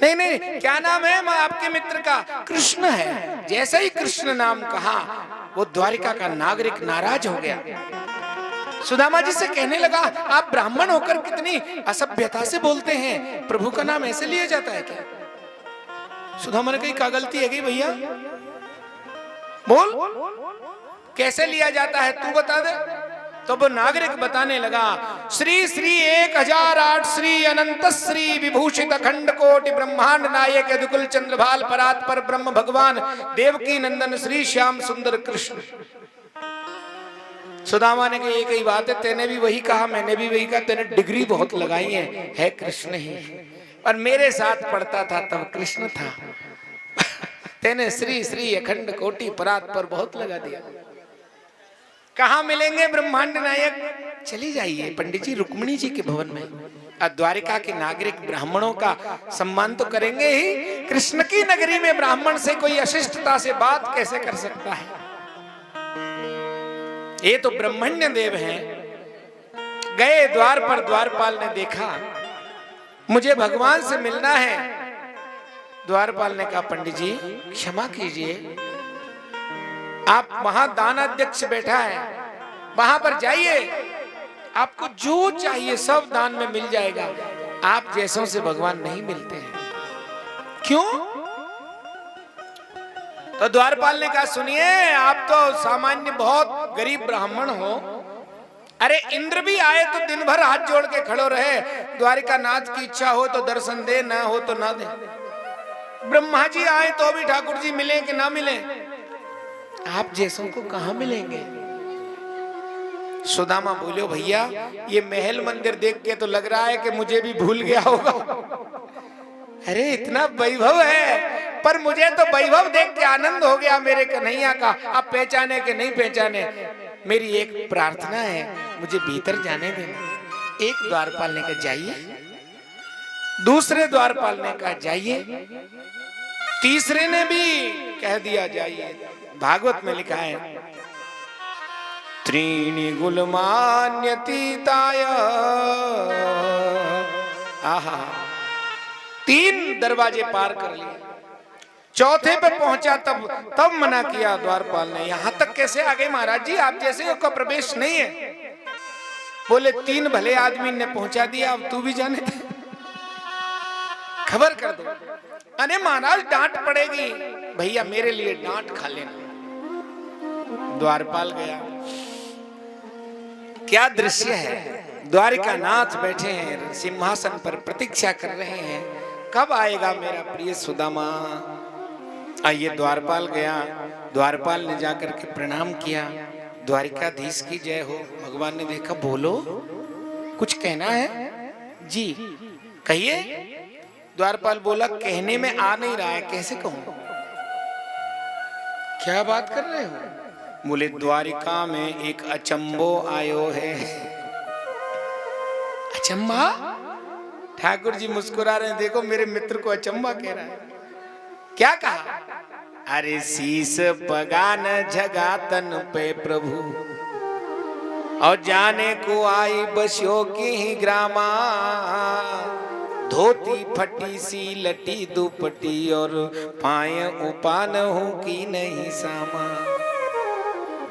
नहीं, क्या नाम है आपके मित्र का, कृष्ण है। जैसे ही कृष्ण नाम कहा, वो द्वारिका का नागरिक नाराज हो गया। सुदामा जी से कहने लगा, आप ब्राह्मण होकर कितनी असभ्यता से बोलते हैं, प्रभु का नाम ऐसे लिया जाता है क्या। सुदामा ने कही, क्या गलती है गई भैया, बोल कैसे लिया जाता है, तू बता दे। तो वो नागरिक बताने लगा, श्री श्री 1008 श्री अनंत श्री विभूषित अखंड कोटि ब्रह्मांड नायक यदुकुल चंद्रभाल परात पर ब्रह्म भगवान देवकी नंदन श्री श्याम सुंदर कृष्ण। सुदामा ने कहा, एक ही बात है, तेने भी वही कहा, मैंने भी वही कहा, तेने डिग्री बहुत लगाई है कृष्ण ही। और मेरे साथ पढ़ता था तब कृष्ण था। तेने श्री श्री अखंड कोटि परात पर बहुत लगा दिया। कहाँ मिलेंगे ब्रह्मांड नायक? चली जाइए पंडित जी रुक्मिणी जी के भवन में। द्वारिका के नागरिक ब्राह्मणों का सम्मान तो करेंगे ही, कृष्ण की नगरी में ब्राह्मण से कोई अशिष्टता से बात कैसे कर सकता है? ये तो ब्रह्मण्य देव हैं। गए द्वार पर, द्वारपाल ने देखा मुझे भगवान से मिलना है। द्वारपाल ने कहा पंडित जी क्षमा कीजिए, आप वहां दान अध्यक्ष बैठा है, वहां पर जाइए, आपको जो चाहिए सब दान में मिल जाएगा। आप जैसों से भगवान नहीं मिलते हैं। क्यों? तो द्वारपाल ने कहा सुनिए, आप तो सामान्य बहुत गरीब ब्राह्मण हो। अरे इंद्र भी आए तो दिन भर हाथ जोड़ के खड़ो रहे, द्वारिका नाथ की इच्छा हो तो दर्शन दे, ना हो तो ना दे। ब्रह्मा जी आए तो भी ठाकुर जी मिले कि ना मिले, आप जैसों को कहां मिलेंगे? सुदामा बोले भैया ये महल मंदिर देख के तो लग रहा है कि मुझे भी भूल गया होगा। अरे इतना वैभव है, पर मुझे तो वैभव देख के आनंद हो गया मेरे कन्हैया का। आप पहचाने के नहीं पहचाने, मेरी एक प्रार्थना है, मुझे भीतर जाने देना। एक द्वारपाल ने कहा जाइए, दूसरे द्वारपाल ने कहा जाइए, तीसरे ने भी कह दिया जाइए। भागवत में लिखा है त्रीणि गुलमान्यतीताय, आहा 3 दरवाजे पार कर लिए। चौथे पे पहुंचा तब मना किया द्वारपाल ने। यहां तक कैसे आ गए महाराज जी, आप जैसे का प्रवेश नहीं है। बोले 3 भले आदमी ने पहुंचा दिया, अब तू भी जाने दे, खबर कर दो। अरे महाराज डांट पड़ेगी। भैया मेरे लिए डांट खा लेना। द्वारपाल गया। क्या दृश्य है, द्वारिका नाथ बैठे हैं सिंहासन पर, प्रतीक्षा कर रहे हैं कब आएगा मेरा प्रिय सुदामा। आइए द्वारपाल गया। द्वारपाल ने जाकर के प्रणाम किया, द्वारिकाधीश की जय हो। भगवान ने देखा, बोलो कुछ कहना है जी, कहिए। द्वारपाल बोला कहने में आ नहीं रहा है, कैसे कहूं? क्या बात कर रहे हो? बोले द्वारिका में एक अचंबो आयो है। अचंबा? ठाकुर जी मुस्कुरा रहे हैं, देखो मेरे मित्र को अचंबा कह रहा है। क्या कहा? अरे शीस पगान जगातन पे प्रभु, और जाने को आई बस्यो की ही ग्रामा। धोती फटी सी लटी दुपटी, और पाए उपान हूं की नहीं सामा।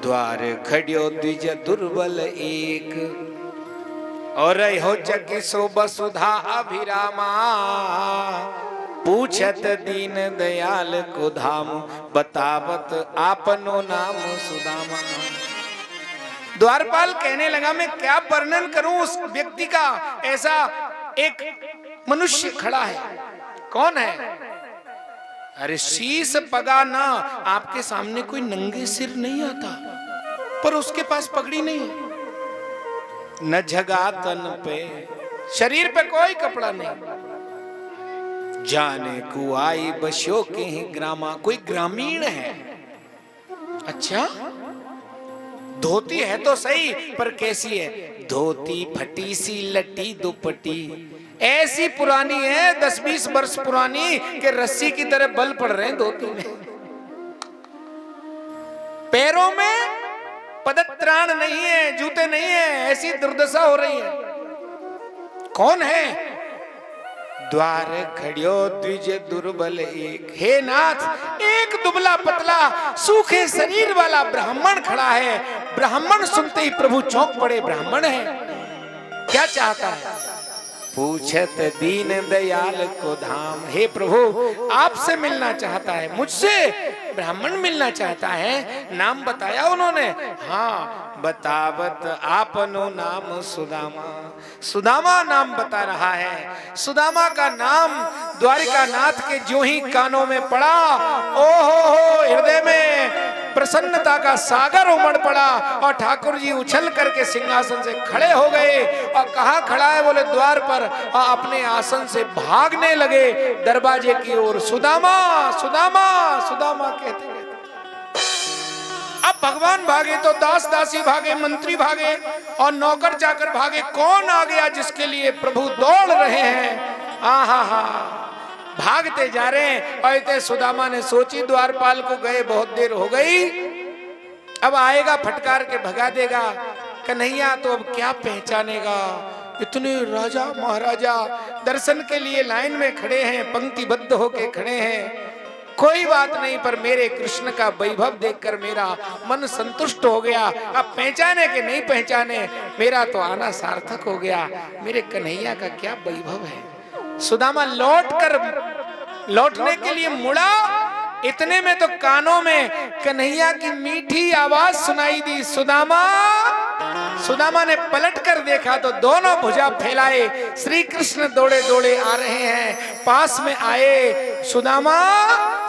द्वार खड़ियो द्विज दुर्बल एक, और हो जग सो वसुधा अभिरामा। पूछत दीन दयाल को धाम, बतावत आपनो नाम सुदामा। द्वारपाल कहने लगा मैं क्या वर्णन करूं उस व्यक्ति का। ऐसा एक मनुष्य खड़ा है, कौन है? अरे शीस पगा ना, आपके सामने कोई नंगे सिर नहीं आता, पर उसके पास पगड़ी नहीं है, न झगा तन पे, शरीर पे कोई कपड़ा नहीं। जाने को आई बस्यो के ही ग्रामा, कोई ग्रामीण है। अच्छा, धोती है तो सही, पर कैसी है? धोती फटी सी लटी दुपट्टी, ऐसी पुरानी है 10-20 वर्ष पुरानी कि रस्सी की तरह बल पड़ रहे हैं धोती में। पैरों में पदत्राण नहीं है, जूते नहीं है, ऐसी दुर्दशा हो रही है। कौन है? द्वार खड़ियो द्विज दुर्बल एक। हे नाथ, एक दुबला पतला सूखे शरीर वाला ब्राह्मण खड़ा है। ब्राह्मण सुनते ही प्रभु चौंक पड़े, ब्राह्मण है, क्या चाहता है? पूछत दीन दयाल को धाम। हे प्रभु, आपसे मिलना चाहता है, मुझसे ब्राह्मण मिलना चाहता है। नाम बताया उन्होंने? हाँ, बतावत आपनो नाम सुदामा। सुदामा नाम बता रहा है। सुदामा का नाम द्वारिका नाथ के जो ही कानों में पड़ा, ओ हो हृदय में प्रसन्नता का सागर उमड़ पड़ा और ठाकुर जी उछल करके सिंहासन से खड़े हो गए। और कहाँ खड़ा है? बोले द्वार पर। और अपने आसन से भागने लगे दरवाजे की ओर। सुदामा सुदामा सुदामा कहते कहते अब भगवान भागे तो दास दासी भागे, मंत्री भागे और नौकर चाकर भागे। कौन आ गया जिसके लिए प्रभु दौड़ रहे हैं? आहा हा, भागते जा रहे हैं। और इतने सुदामा ने सोची, द्वारपाल को गए बहुत देर हो गई, अब आएगा फटकार के भगा देगा। कन्हैया तो अब क्या पहचानेगा? इतने राजा महाराजा दर्शन के लिए लाइन में खड़े हैं, पंक्तिबद्ध होके खड़े हैं। कोई बात नहीं, पर मेरे कृष्ण का वैभव देखकर मेरा मन संतुष्ट हो गया। अब पहचाने के नहीं पहचाने, मेरा तो आना सार्थक हो गया। मेरे कन्हैया का क्या वैभव है। सुदामा लौटने के लिए मुड़ा, इतने में तो कानों में कन्हैया की मीठी आवाज सुनाई दी, सुदामा। सुदामा ने पलट कर देखा तो दोनों भुजा फैलाए श्री कृष्ण दौड़े दौड़े आ रहे हैं। पास में आए सुदामा,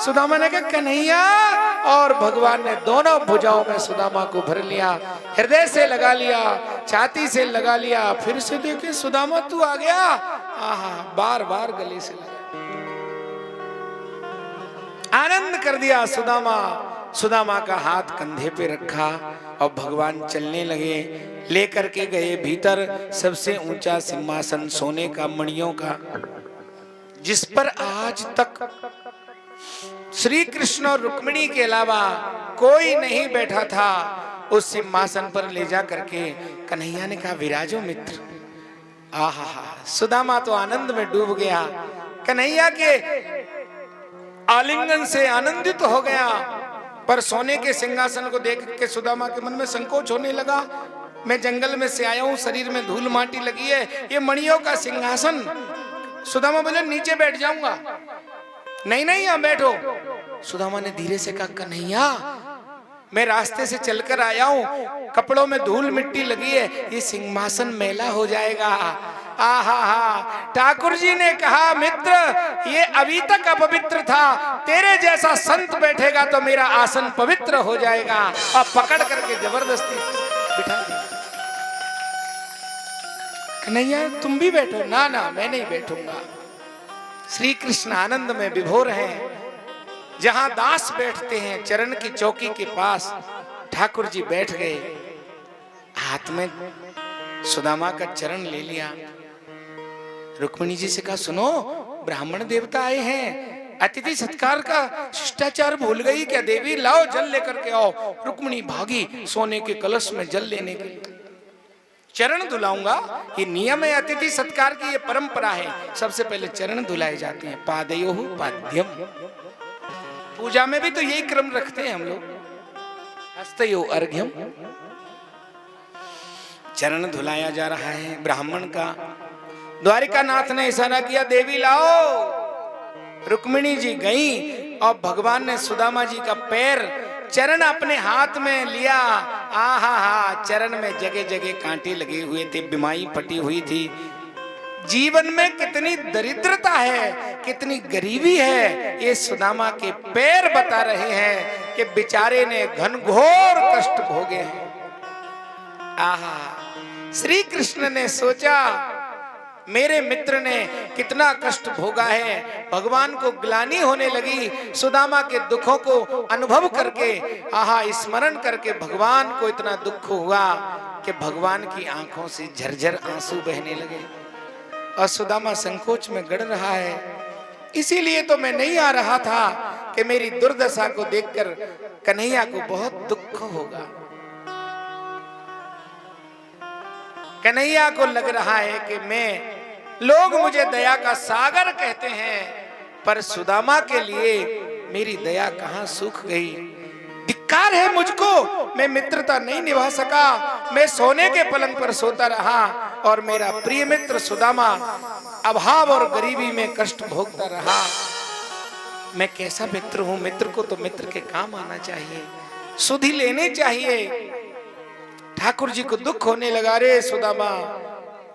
सुदामा ने कहा कन्हैया, और भगवान ने दोनों भुजाओं में सुदामा को भर लिया, हृदय से लगा लिया, छाती से लगा लिया। फिर से देखे सुदामा तू आ गया, आहा, बार बार गले से लगा, आनंद कर दिया सुदामा। सुदामा का हाथ कंधे पे रखा और भगवान चलने लगे। लेकर के गए भीतर सबसे ऊंचा सिंहासन सोने का, मणियों का, जिस पर आज तक श्री कृष्ण और रुक्मिणी के अलावा कोई नहीं बैठा था। उस सिंहासन पर ले जा करके कन्हैया ने कहा विराजो मित्र। आहा, सुदामा तो आनंद में डूब गया, कन्हैया के आलिंगन से आनंदित हो गया। पर सोने के सिंहासन को देख के सुदामा के मन में संकोच होने लगा। मैं जंगल में से आया हूं, शरीर में धूल माटी लगी है, ये मणियों का सिंहासन। सुदामा बोले नीचे बैठ जाऊंगा। नहीं नहीं, यहां बैठो। सुदामा ने धीरे से कहा कन्हैया, मैं रास्ते से चलकर आया हूं, कपड़ों में धूल मिट्टी लगी है, ये सिंहासन मैला हो जाएगा। आहा हा, ठाकुर जी ने कहा मित्र, ये अभी तक अपवित्र था, तेरे जैसा संत बैठेगा तो मेरा आसन पवित्र हो जाएगा। और पकड़ करके जबरदस्ती बिठा दिया। कन्हैया तुम भी बैठो। ना ना, मैं नहीं बैठूंगा। श्री कृष्ण आनंद में विभोर हैं। जहां दास बैठते हैं चरण की चौकी के पास, ठाकुर जी बैठ गए, हाथ में सुदामा का चरण ले लिया। रुक्मिणी जी से कहा सुनो, ब्राह्मण देवता आए हैं, अतिथि सत्कार का शिष्टाचार भूल गई क्या देवी? लाओ जल लेकर के आओ। रुक्मिणी भागी सोने के कलश में जल लेने के लिए। चरण धुलाऊंगा, ये नियम है अतिथि सत्कार की, ये परंपरा है। सबसे पहले चरण धुलाए जाते हैं। पादयोः पाद्यम, पूजा में भी तो यही क्रम रखते हैं हम लोग। हस्तयोः अर्घ्यम, चरण धुलाया जा रहा है ब्राह्मण का। द्वारिका नाथ ने इशारा किया देवी लाओ। रुक्मिणी जी गई और भगवान ने सुदामा जी का पैर, चरण अपने हाथ में लिया। आहा हा, चरण में जगह जगह कांटे लगे हुए थे, बिमाई फटी हुई थी। जीवन में कितनी दरिद्रता है, कितनी गरीबी है, ये सुदामा के पैर बता रहे हैं कि बेचारे ने घनघोर कष्ट भोगे हैं। आहा, श्री कृष्ण ने सोचा मेरे मित्र ने कितना कष्ट भोगा है। भगवान को ग्लानि होने लगी सुदामा के दुखों को अनुभव करके। आहा, स्मरण करके भगवान को इतना दुख हुआ कि भगवान की आंखों से झरझर आंसू बहने लगे। और सुदामा संकोच में गड़ रहा है। इसीलिए तो मैं नहीं आ रहा था कि मेरी दुर्दशा को देखकर कन्हैया को बहुत दुख होगा। कन्हैया को लग रहा है कि लोग मुझे दया का सागर कहते हैं, पर सुदामा के लिए मेरी दया कहां सूख गई। धिक्कार है मुझको, मैं मित्रता नहीं निभा सका, मैं सोने के पलंग पर सोता रहा और मेरा प्रिय मित्र सुदामा अभाव और गरीबी में कष्ट भोगता रहा। मैं कैसा मित्र हूं? मित्र को तो मित्र के काम आना चाहिए, सुधि लेने चाहिए। ठाकुर जी को दुख होने लगा, रे सुदामा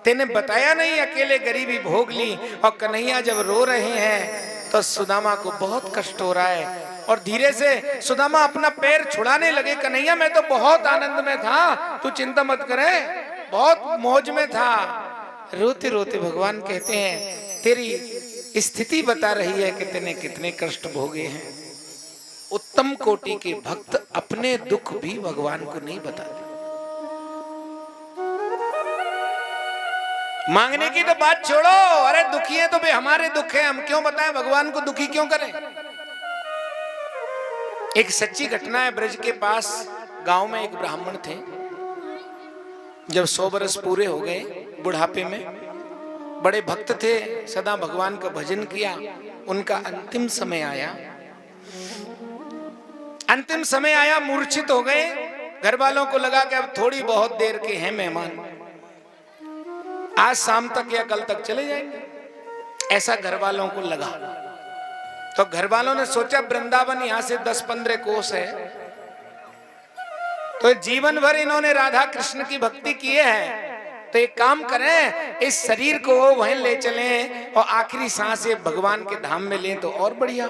तेने बताया नहीं, अकेले गरीबी भोग ली। और कन्हैया जब रो रहे हैं तो सुदामा को बहुत कष्ट हो रहा है। और धीरे से सुदामा अपना पैर छुड़ाने लगे। कन्हैया मैं तो बहुत आनंद में था, तू चिंता मत करे, बहुत मौज में था। रोते रोते भगवान कहते हैं तेरी स्थिति बता रही है कि तूने कितने कष्ट भोगे हैं। उत्तम कोटि के भक्त अपने दुख भी भगवान को नहीं बताते। मांगने की तो बात छोड़ो, अरे दुखी है तो भाई हमारे दुख है, हम क्यों बताएं, भगवान को दुखी क्यों करें। एक सच्ची घटना है, ब्रज के पास गांव में एक ब्राह्मण थे। जब 100 बरस पूरे हो गए, बुढ़ापे में, बड़े भक्त थे, सदा भगवान का भजन किया, उनका अंतिम समय आया। अंतिम समय आया, मूर्छित हो गए। घर वालों को लगा कि अब थोड़ी बहुत देर के हैं मेहमान, आज शाम तक या कल तक चले जाएंगे, ऐसा घर वालों को लगा। तो घर वालों ने सोचा वृंदावन यहां से 10-15 कोस है, तो जीवन भर इन्होंने राधा कृष्ण की भक्ति की है, तो एक काम करें, इस शरीर को वहीं ले चलें और आखिरी सांस ये भगवान के धाम में लें तो और बढ़िया।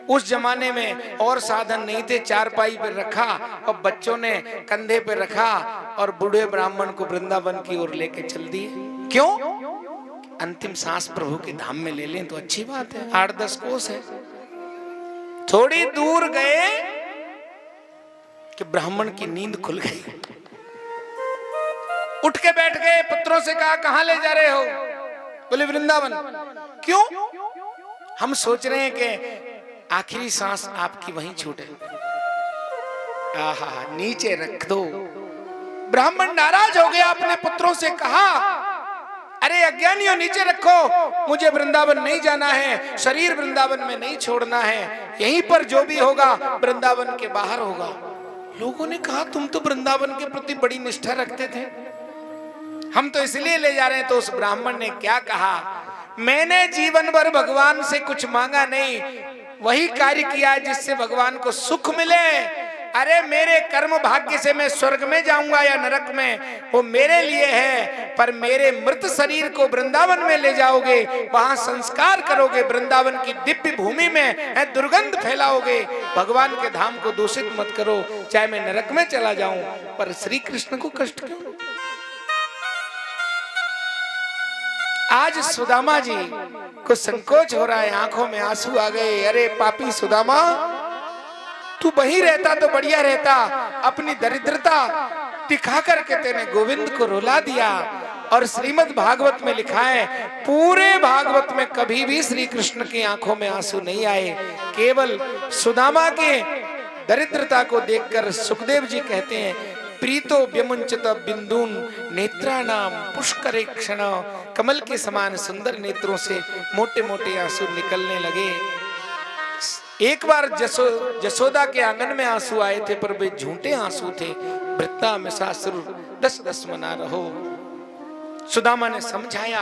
उस जमाने में और साधन नहीं थे, चारपाई पर रखा और बच्चों ने कंधे पे रखा और बूढ़े ब्राह्मण को वृंदावन की ओर लेके चल दिए। क्यों? अंतिम सांस प्रभु के धाम में ले लें तो अच्छी बात है। 8-10 कोस है। थोड़ी दूर गए कि ब्राह्मण की नींद खुल गई। उठ के बैठ गए, पुत्रों से कहा कहां ले जा रहे हो? बोले वृंदावन। क्यों? हम सोच रहे हैं कि आखिरी सांस आपकी वहीं छूटे। आहा, नीचे रख दो। ब्राह्मण नाराज हो गया, अपने पुत्रों से कहा अरे अज्ञानियों, नीचे रखो, मुझे वृंदावन नहीं जाना है, शरीर वृंदावन में नहीं छोड़ना है, यहीं पर जो भी होगा वृंदावन के बाहर होगा। लोगों ने कहा तुम तो वृंदावन के प्रति बड़ी निष्ठा रखते थे, हम तो इसलिए ले जा रहे हैं। तो उस ब्राह्मण ने क्या कहा, मैंने जीवन भर भगवान से कुछ मांगा नहीं, वही कार्य किया जिससे भगवान को सुख मिले। अरे मेरे कर्म भाग्य से मैं स्वर्ग में जाऊंगा या नरक में, वो मेरे लिए है, पर मेरे मृत शरीर को वृंदावन में ले जाओगे, वहां संस्कार करोगे, वृंदावन की दिव्य भूमि में दुर्गंध फैलाओगे, भगवान के धाम को दूषित मत करो, चाहे मैं नरक में चला जाऊं, पर श्री कृष्ण को कष्ट क्यों? आज सुदामा जी को संकोच हो रहा है, आंखों में आंसू आ गए। अरे पापी सुदामा, तू वहीं रहता तो बढ़िया रहता, अपनी दरिद्रता दिखा करके तेने गोविंद को रुला दिया। और श्रीमद् भागवत में लिखा है, पूरे भागवत में कभी भी श्री कृष्ण की आंखों में आंसू नहीं आए, केवल सुदामा के दरिद्रता को देखकर सुखदेव जी कहते हैं, प्रीतो व्यमुंचत बिंदुन नेत्राणाम पुष्करे क्षण, कमल के समान सुंदर नेत्रों से मोटे मोटे आंसू निकलने लगे। एक बार जसोदा के आंगन में आंसू आए थे, पर वे झूठे आंसू थे। वृत्ता में सासुर 10-10 मना रहो। सुदामा ने समझाया।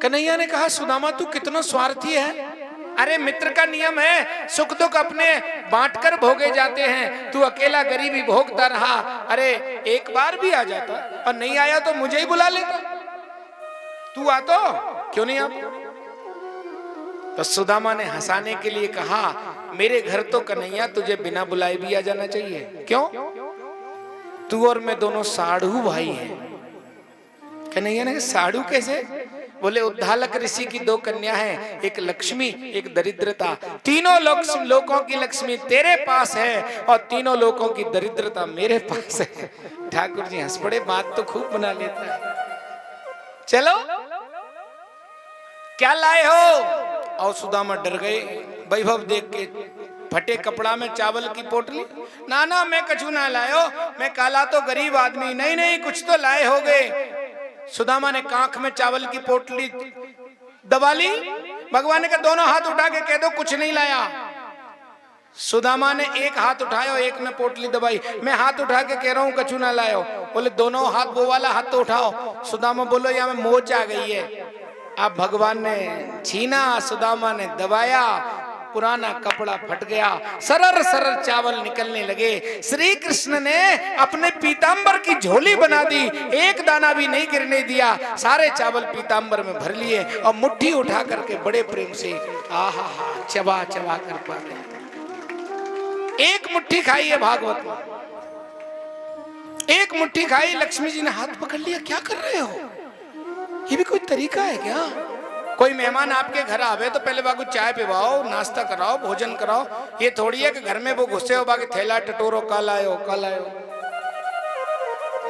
कन्हैया ने कहा सुदामा तू कितना स्वार्थी है, अरे मित्र का नियम है, सुख दुख अपने बांटकर भोगे जाते हैं, तू अकेला गरीबी भोगता रहा। अरे एक बार भी आ जाता, और नहीं आया तो मुझे ही बुला लेता, तू आ तो क्यों नहीं आता? तो सुदामा ने हंसाने के लिए कहा, मेरे घर तो कन्हैया तुझे बिना बुलाए भी आ जाना चाहिए। क्यों? तू और मैं दोनों साढ़ू भाई हैं। कन्हैया ने साढ़ू कैसे? बोले उद्धालक ऋषि की 2 कन्या हैं, एक लक्ष्मी एक दरिद्रता, तीनों लोकों की लक्ष्मी तेरे पास है और तीनों लोकों की दरिद्रता मेरे पास है। ठाकुर जी हंस पड़े, बात तो खूब बना लेता है। चलो क्या लाए हो? और सुदामा डर गए वैभव देख के। फटे कपड़ा में चावल की पोटली, ना ना मैं कछु ना लायो, मैं काला तो गरीब आदमी। नहीं नहीं कुछ तो लाए होगे। सुदामा ने कांख में चावल की पोटली दबा ली। भगवान ने कहा दोनों हाथ उठा के कह दो कुछ नहीं लाया। सुदामा ने एक हाथ उठाया, एक ने पोटली दबाई। मैं हाथ उठा के कह रहा हूं कछु ना लायो। बोले दोनों हाथ, वो वाला हाथ तो उठाओ। सुदामा बोलो या में मोच आ गई है। अब भगवान ने छीना, सुदामा ने दबाया, पुराना कपड़ा फट गया, सरर सरर चावल निकलने लगे। श्री कृष्ण ने अपने पीतांबर की झोली बना दी, एक दाना भी नहीं गिरने दिया। सारे चावल पीतांबर में भर लिए और मुट्ठी उठा करके बड़े प्रेम से आहा हा चबा चबा कर पा रहे। एक मुट्ठी खाई है भागवत में, एक मुट्ठी खाई, लक्ष्मी जी ने हाथ पकड़ लिया, क्या कर रहे हो? ये भी कोई तरीका है क्या? कोई मेहमान आपके घर आवे तो पहले बाकी चाय पिवाओ, नाश्ता कराओ, भोजन कराओ। ये थोड़ी है कि घर में वो गुस्से हो बाकी थैला टटोरो, कल आयो कल आयो।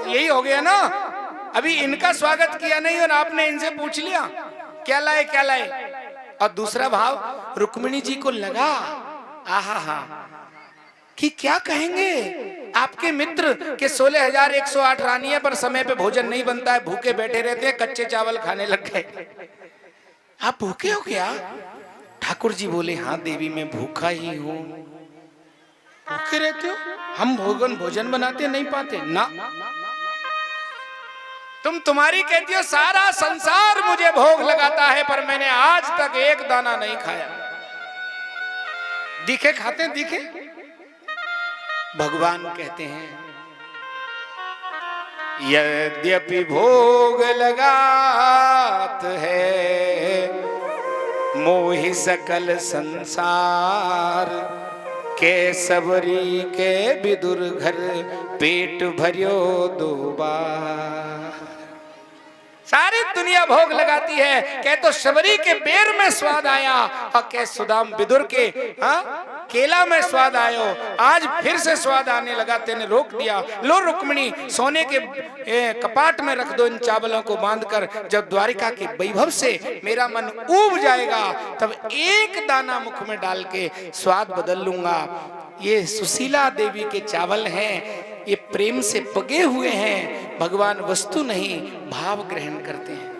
यही हो गया ना। अभी इनका स्वागत किया नहीं और आपने इनसे पूछ लिया क्या लाए क्या लाए। और दूसरा भाव रुक्मिणी जी को लगा आहा हा कि क्या कहेंगे आपके मित्र के 16,108 रानियां पर समय पे भोजन नहीं बनता है, भूखे बैठे रहते हैं, कच्चे चावल खाने लग गए। आप भूखे हो क्या? ठाकुर जी बोले हाँ देवी मैं भूखा ही हूं। भूखे रहते हो? हम भोजन बनाते नहीं पाते ना। तुम्हारी कहती हो सारा संसार मुझे भोग लगाता है पर मैंने आज तक एक दाना नहीं खाया। दिखे खाते दिखे। भगवान कहते हैं यद्यपि भोग लगात है मोहि सकल संसार के सबरी के विदुर घर पेट भरियो दो बार। सारी दुनिया भोग लगाती है, कह तो शबरी के बेर में स्वाद आया और कह सुदाम विदुर के केला में स्वाद आयो। आज फिर से स्वाद आने लगा, तेने रोक दिया। लो रुक्मिणी सोने के कपाट में रख दो इन चावलों को बांधकर, जब द्वारिका के वैभव से मेरा मन ऊब जाएगा तब एक दाना मुख में डाल के स्वाद बदल लूंगा। ये सुशीला देवी के चावल हैं, ये प्रेम से पगे हुए हैं। भगवान वस्तु नहीं भाव ग्रहण करते हैं।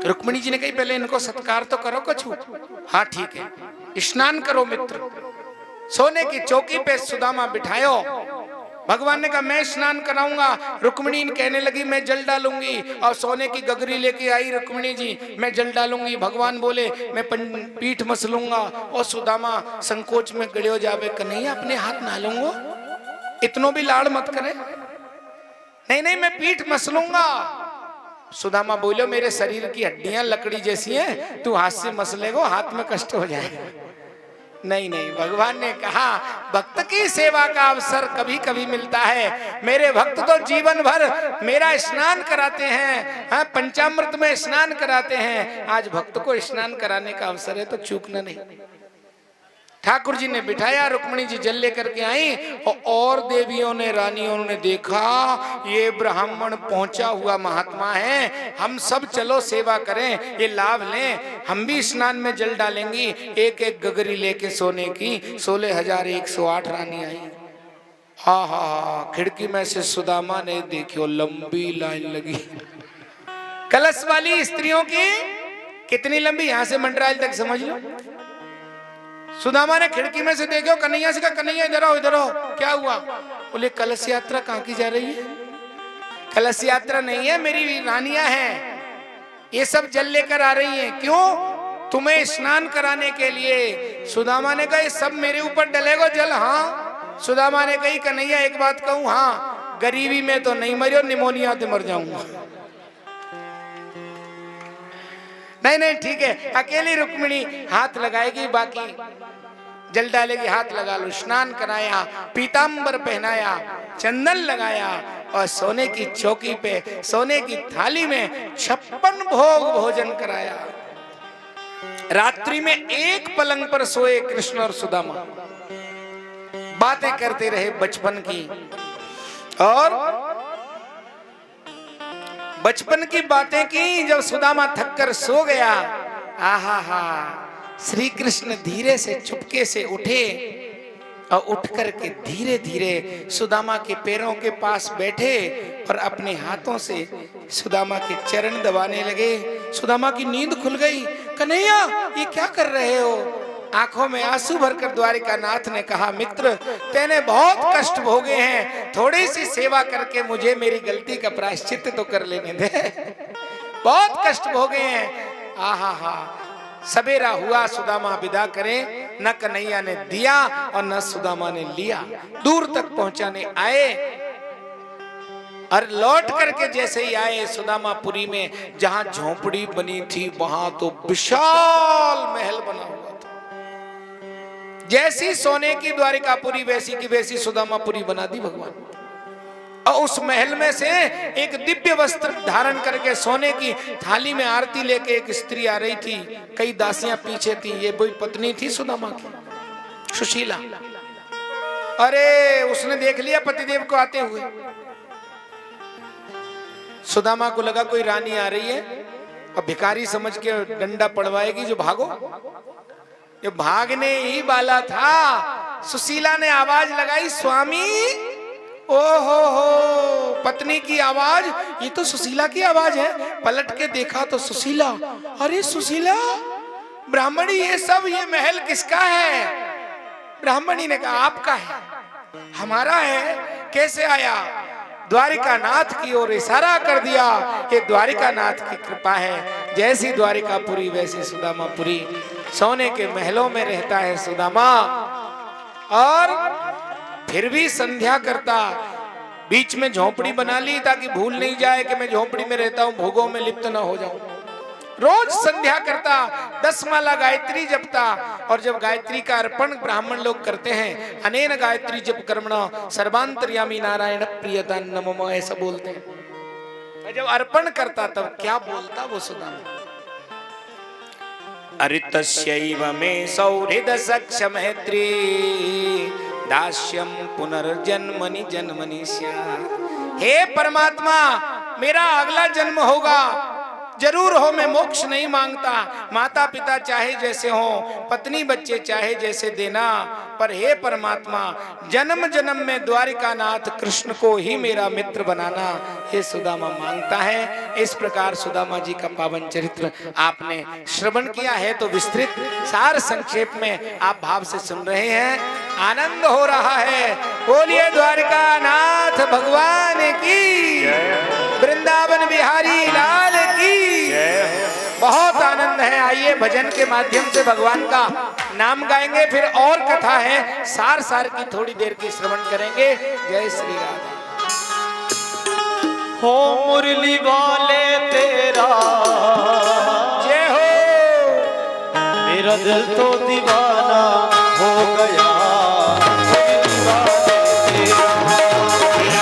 रुक्मिणी जी ने कही पहले इनको सत्कार तो करो कछु। हाँ ठीक है, स्नान करो मित्र। सोने की चौकी पे सुदामा बिठायो। भगवान ने कहा मैं स्नान कराऊंगा। रुक्मिणी कहने लगी मैं जल डालूंगी और सोने की गगरी लेके आई रुक्मिणी जी, मैं जल डालूंगी। भगवान बोले मैं पीठ मसलूंगा और सुदामा संकोच में गड़ियो जावे, कन्हैया अपने हाथ ना लूंगो, इतनो भी लाड़ मत करे। नहीं नहीं मैं पीठ मसलूंगा। सुदामा बोलो मेरे शरीर की हड्डियां लकड़ी जैसी हैं, तू हाथ से मसलेगो हाथ में कष्ट हो जाएगा। नहीं नहीं, भगवान ने कहा भक्त की सेवा का अवसर कभी कभी मिलता है। मेरे भक्त तो जीवन भर मेरा स्नान कराते हैं, हाँ पंचामृत में स्नान कराते हैं। आज भक्त को स्नान कराने का अवसर है तो चूकना नहीं। ठाकुर जी ने बिठाया, रुक्मिणी जी जल लेकर के आई और देवियों ने रानियों ने देखा ये ब्राह्मण पहुंचा हुआ महात्मा है, हम सब चलो सेवा करें, ये लाभ लें, हम भी स्नान में जल डालेंगी। एक एक गगरी लेके सोने की 16,108 रानी आई। हाँ हाँ, खिड़की में से सुदामा ने देखियो लंबी लाइन लगी। कलश वाली स्त्रियों की कितनी लंबी, यहां से मंडरायल तक समझ लो। सुदामा ने खिड़की में से देखो, कन्हैया से कहा कन्हैया इधर आओ इधर आओ। क्या हुआ? बोले कलश यात्रा कहाँ की जा रही है? कलश यात्रा नहीं है, मेरी रानियां हैं, ये सब जल लेकर आ रही हैं। क्यों? तुम्हें स्नान कराने के लिए। सुदामा ने कहा ये सब मेरे ऊपर डलेगा जल? हाँ। सुदामा ने कही कन्हैया एक बात कहूं, हाँ गरीबी में तो नहीं मरियो, निमोनिया से मर जाऊंगा। नहीं नहीं ठीक है, अकेली रुक्मिणी हाथ लगाएगी, बाकी जल डालेगी, हाथ लगा लो। स्नान कराया, पीतांबर पहनाया, चंदन लगाया और सोने की चौकी पे सोने की थाली में 56 भोग भोजन कराया। रात्रि में एक पलंग पर सोए कृष्ण और सुदामा, बातें करते रहे बचपन की। और बचपन की बातें की। जब सुदामा थककर सो गया, आहा हा, श्री कृष्ण धीरे से चुपके से उठे और उठ करके धीरे धीरे सुदामा के पैरों के पास बैठे और अपने हाथों से सुदामा के चरण दबाने लगे। सुदामा की नींद खुल गई। कन्हैया ये क्या कर रहे हो? आंखों में आंसू भरकर द्वारिका नाथ ने कहा मित्र तेने बहुत कष्ट भोगे हैं, थोड़ी सी सेवा करके मुझे मेरी गलती का प्रायश्चित तो कर लेने दे। बहुत कष्ट भोगे हैं। आहा हा, सवेरा हुआ, सुदामा विदा करें, न कन्हैया ने दिया और न सुदामा ने लिया। दूर तक पहुंचाने आए और लौट करके जैसे ही आए सुदामापुरी में, जहां झोपड़ी बनी थी वहां तो विशाल महल बना हुआ था। जैसी सोने की द्वारिकापुरी वैसी की वैसी सुदामापुरी बना दी भगवान। और उस महल में से एक दिव्य वस्त्र धारण करके सोने की थाली में आरती लेके एक स्त्री आ रही थी। कई दासियां पीछे थी, ये कोई पत्नी थी सुदामा की, सुशीला। अरे उसने देख लिया पतिदेव को आते हुए। सुदामा को लगा कोई रानी आ रही है, अब भिखारी समझ के डंडा पड़वाएगी जो भागो। ये भागने ही वाला था, सुशीला ने आवाज लगाई, स्वामी। ओहो हो, पत्नी की आवाज, ये तो सुशीला की आवाज है। पलट के देखा तो सुशीला। अरे सुशीला, ब्राह्मणी ये सब, ये महल किसका है? ब्राह्मणी ने कहा आपका है। हमारा है? कैसे आया? द्वारिका नाथ की ओर इशारा कर दिया, ये द्वारिका नाथ की कृपा है। जैसी द्वारिकापुरी वैसी सुदामापुरी। सोने के महलों में रहता है सुदामा, और फिर भी संध्या करता। बीच में झोपड़ी बना ली ताकि भूल नहीं जाए कि मैं झोपड़ी में रहता हूं, भोगों में लिप्त ना हो जाऊं। रोज संध्या करता, 10 माला गायत्री जपता। और जब गायत्री का अर्पण ब्राह्मण लोग करते हैं, अनेन गायत्री जप कर्मणा सर्वांतर्यामी नारायण प्रियता नमो, ऐसा बोलते हैं। जब अर्पण करता तब क्या बोलता वो सुदामा? अरितस्यैव मे सौहृद सक्ष मैत्री दास्यम पुनर्जन्मनि जन्मनि स्यात्। हे परमात्मा, मेरा अगला जन्म होगा, जरूर हो। मैं मोक्ष नहीं मांगता, माता पिता चाहे जैसे हो, पत्नी बच्चे चाहे जैसे देना, पर हे परमात्मा, जन्म जन्म में द्वारिकानाथ कृष्ण को ही मेरा मित्र बनाना, ये सुदामा मांगता है। इस प्रकार सुदामा जी का पावन चरित्र आपने श्रवण किया है, तो विस्तृत सार संक्षेप में आप भाव से सुन रहे हैं। आनंद हो रहा है। बोलिए द्वारिकानाथ भगवान की, वृंदावन बिहारी लाल की। बहुत आनंद है। आइए भजन के माध्यम से भगवान का नाम गाएंगे, फिर और कथा है, सार सार की थोड़ी देर की श्रवण करेंगे। जय श्री राधे। हो मुरली वाले तेरा जय हो। मेरा दिल तो दीवाना हो गया। दीवाना हो गया।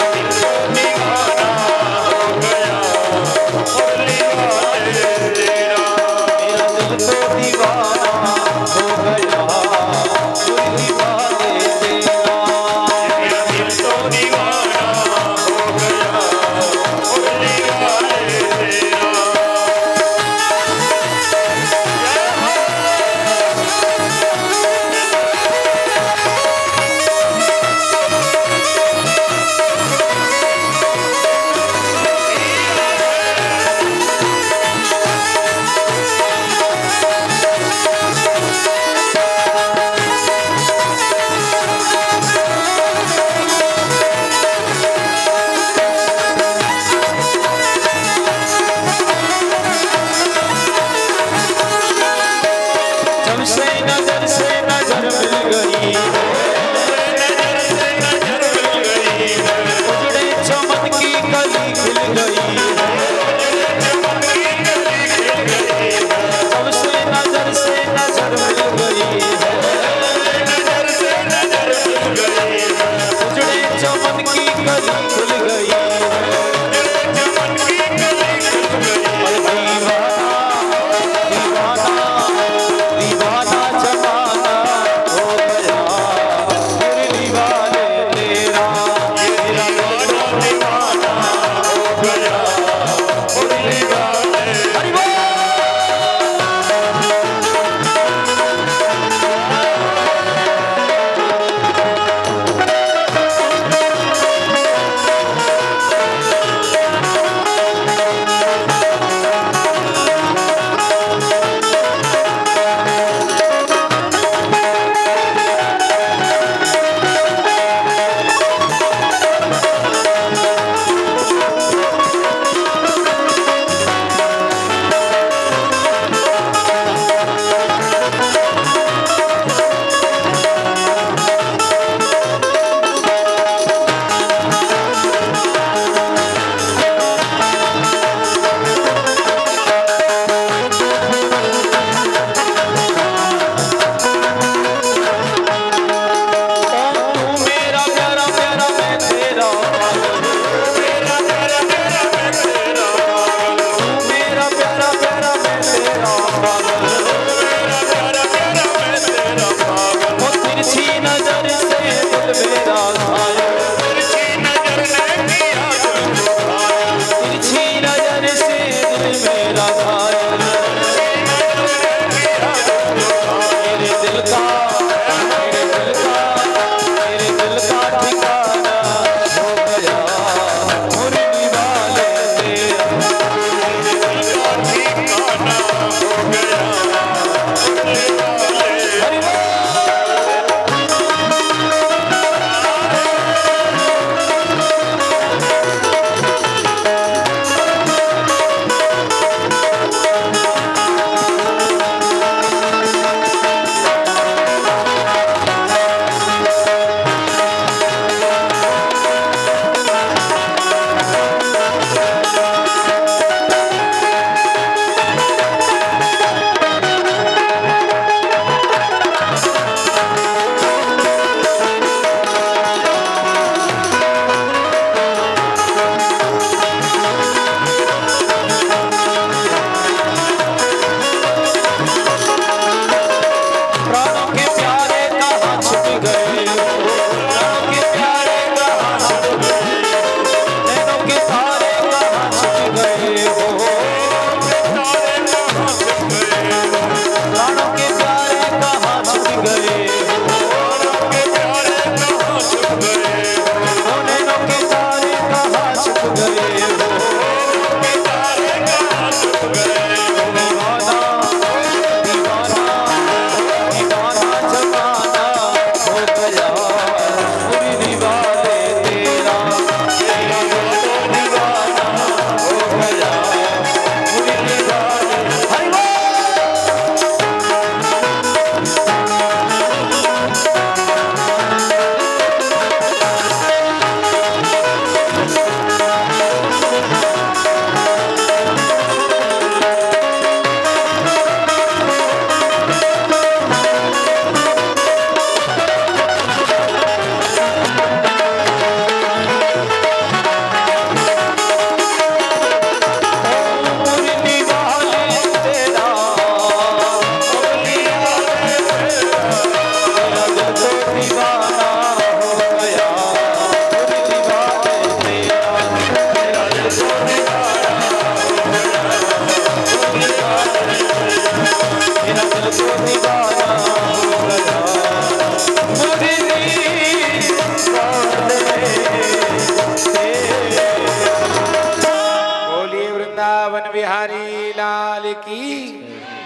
बिहारी लाल की।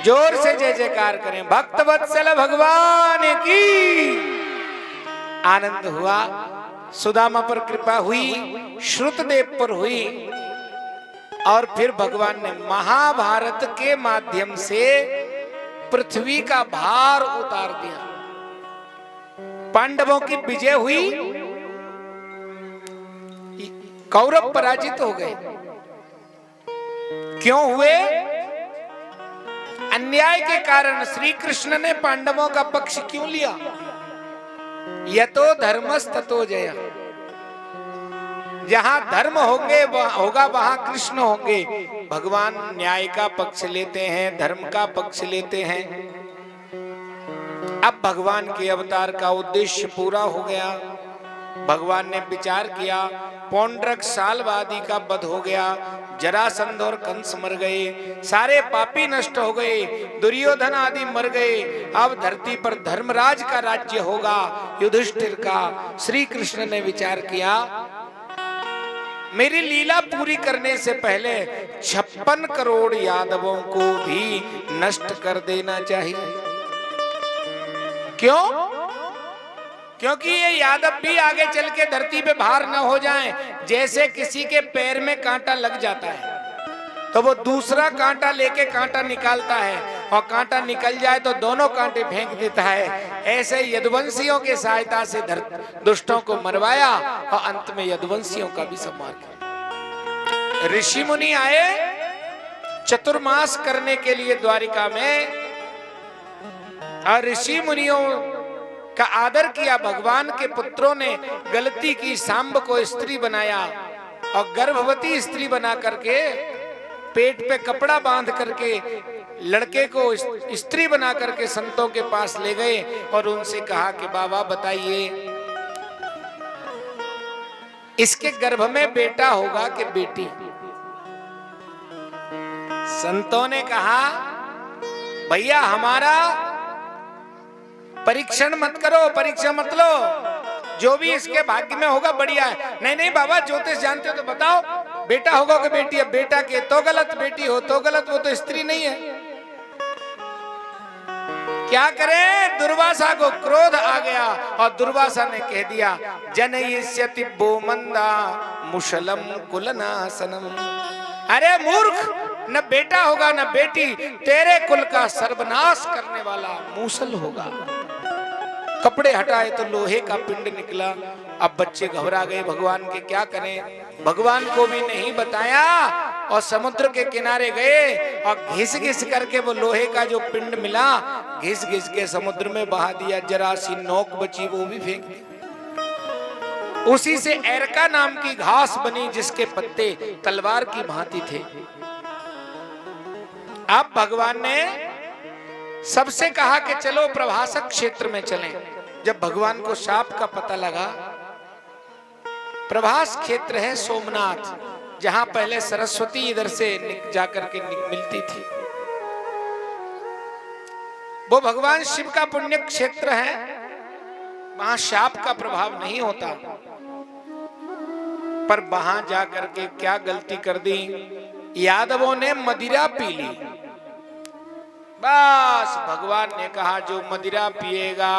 जोर से जय जयकार करें, भक्त वत्सल भगवान की। आनंद हुआ, सुदामा पर कृपा हुई, श्रुतदेव पर हुई, और फिर भगवान ने महाभारत के माध्यम से पृथ्वी का भार उतार दिया। पांडवों की विजय हुई, कौरव पराजित हो गए। क्यों हुए? अन्याय के कारण। श्री कृष्ण ने पांडवों का पक्ष क्यों लिया? यतो धर्मस्ततो जयः। जहां धर्म होगा वहां कृष्ण होंगे। भगवान न्याय का पक्ष लेते हैं, धर्म का पक्ष लेते हैं। अब भगवान के अवतार का उद्देश्य पूरा हो गया। भगवान ने विचार किया, पौंड्रक सालवादी का वध हो गया, जरासंध और कंस मर गए, सारे पापी नष्ट हो गए, दुर्योधन आदि मर गए। अब धरती पर धर्मराज का राज्य होगा, युधिष्ठिर का। श्री कृष्ण ने विचार किया, मेरी लीला पूरी करने से पहले 56 करोड़ यादवों को भी नष्ट कर देना चाहिए। क्यों? क्योंकि ये यादव भी आगे चल के धरती पे भार न हो जाएं। जैसे किसी के पैर में कांटा लग जाता है तो वो दूसरा कांटा लेके कांटा निकालता है, और कांटा निकल जाए तो दोनों कांटे फेंक देता है। ऐसे यदुवंशियों के सहायता से दुष्टों को मरवाया और अंत में यदुवंशियों का भी संहार किया। ऋषि मुनि आए चतुर्मास करने के लिए द्वारिका में, और ऋषि मुनियों का आदर किया। भगवान के पुत्रों ने गलती की, सांब को स्त्री बनाया और गर्भवती स्त्री बना करके पेट पे कपड़ा बांध करके लड़के को स्त्री बना करके संतों के पास ले गए और उनसे कहा कि बाबा बताइए, इसके गर्भ में बेटा होगा कि बेटी? संतों ने कहा, भैया हमारा परीक्षण मत करो, परीक्षा मत लो, जो भी इसके भाग्य में होगा बढ़िया है। नहीं नहीं बाबा, ज्योतिष जानते हो तो बताओ, बेटा होगा कि बेटी? अब बेटा के तो गलत, बेटी हो तो गलत, वो तो स्त्री नहीं है। क्या करें? दुर्वासा को क्रोध आ गया और दुर्वासा ने कह दिया, जनयिष्यति वो मंदा मुशलम कुलनासनम। अरे मूर्ख, न बेटा होगा न बेटी, तेरे कुल का सर्वनाश करने वाला मूसल होगा। कपड़े हटाए तो लोहे का पिंड निकला। अब बच्चे घबरा गए, भगवान के क्या करें? भगवान को भी नहीं बताया और समुद्र के किनारे गए और घिस घिस करके वो लोहे का जो पिंड मिला, घिस घिस के समुद्र में बहा दिया। जरा सी नोक बची वो भी फेंक दी। उसी से एरका नाम की घास बनी जिसके पत्ते तलवार की भांति थे। अब भगवान ने सबसे कहा कि चलो प्रभासक क्षेत्र में चलें। जब भगवान को शाप का पता लगा, प्रभास क्षेत्र है सोमनाथ, जहां पहले सरस्वती इधर से जाकर के मिलती थी। वो भगवान शिव का पुण्य क्षेत्र है, वहां शाप का प्रभाव नहीं होता। पर वहां जाकर के क्या गलती कर दी, यादवों ने मदिरा पी ली। बस भगवान ने कहा, जो मदिरा पिएगा